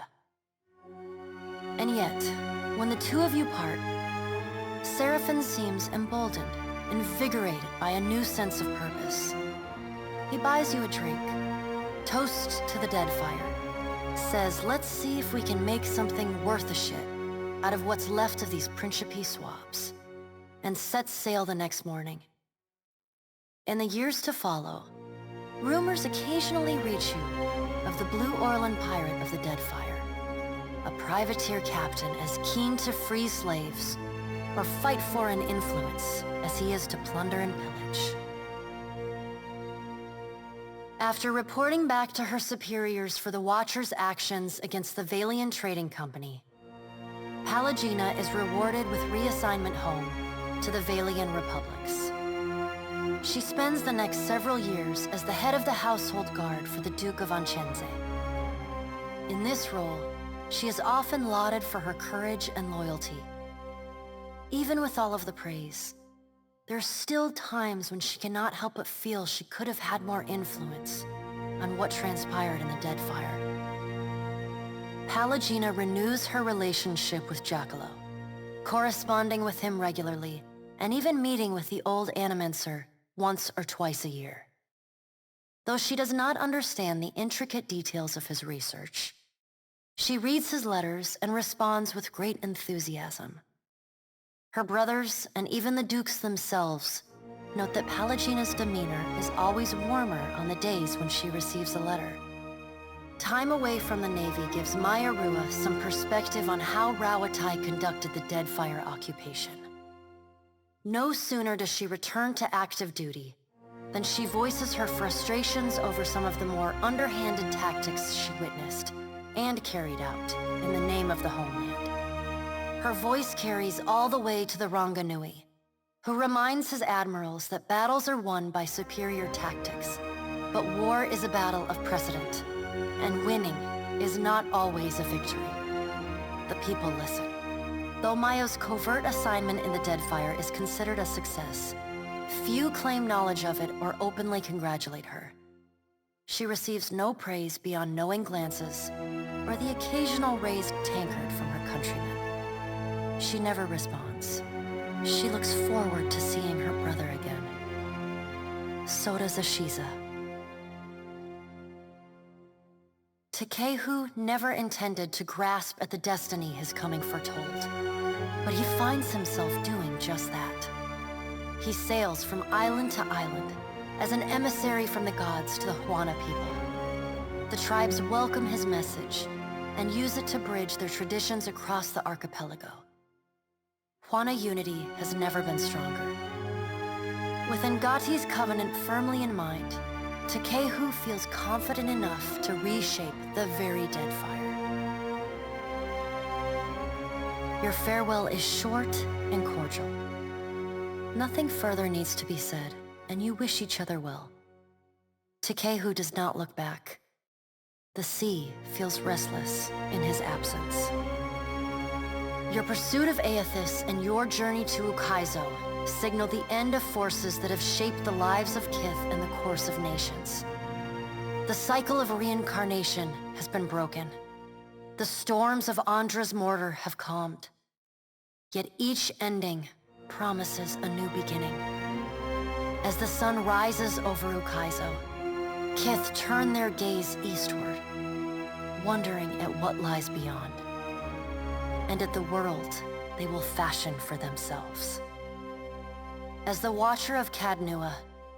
And yet, when the two of you part, Seraphon seems emboldened, invigorated by a new sense of purpose. He buys you a drink, toasts to the Deadfire, says let's see if we can make something worth a shit out of what's left of these Principe swabs, and sets sail the next morning. In the years to follow, rumors occasionally reach you of the Blue Orlan pirate of the Deadfire, a privateer captain as keen to free slaves or fight for an influence as he is to plunder and pillage. After reporting back to her superiors for the Watcher's actions against the Valian Trading Company, Pallegina is rewarded with reassignment home to the Valian Republics. She spends the next several years as the head of the household guard for the Duke of Anchenze. In this role, she is often lauded for her courage and loyalty. Even with all of the praise, there are still times when she cannot help but feel she could have had more influence on what transpired in the Deadfire. Pallegina renews her relationship with Giacomo, corresponding with him regularly, and even meeting with the old Animancer once or twice a year. Though she does not understand the intricate details of his research, she reads his letters and responds with great enthusiasm. Her brothers, and even the dukes themselves, note that Pallegina's demeanor is always warmer on the days when she receives a letter. Time away from the Navy gives Maya Rua some perspective on how Rauatai conducted the Deadfire occupation. No sooner does she return to active duty than she voices her frustrations over some of the more underhanded tactics she witnessed and carried out in the name of the homeland. Her voice carries all the way to the Ranganui, who reminds his admirals that battles are won by superior tactics, but war is a battle of precedent, and winning is not always a victory. The people listen. Though Maya's covert assignment in the Deadfire is considered a success, few claim knowledge of it or openly congratulate her. She receives no praise beyond knowing glances or the occasional raised tankard from her countrymen. She never responds. She looks forward to seeing her brother again. So does Ashiza. Takehu never intended to grasp at the destiny his coming foretold, but he finds himself doing just that. He sails from island to island as an emissary from the gods to the Huana people. The tribes welcome his message and use it to bridge their traditions across the archipelago. Huana unity has never been stronger. With Ngati's covenant firmly in mind, Takehu feels confident enough to reshape the very Deadfire. Your farewell is short and cordial. Nothing further needs to be said, and you wish each other well. Takehu does not look back. The sea feels restless in his absence. Your pursuit of Aethys and your journey to Ukaizo signal the end of forces that have shaped the lives of Kith and the course of nations. The cycle of reincarnation has been broken. The storms of Andra's mortar have calmed. Yet each ending promises a new beginning. As the sun rises over Ukaizo, Kith turn their gaze eastward, wondering at what lies beyond, and at the world they will fashion for themselves. As the Watcher of Cadnua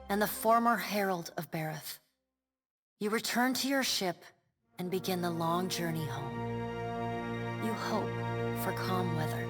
and the former Herald of Bareth, you return to your ship and begin the long journey home. You hope for calm weather.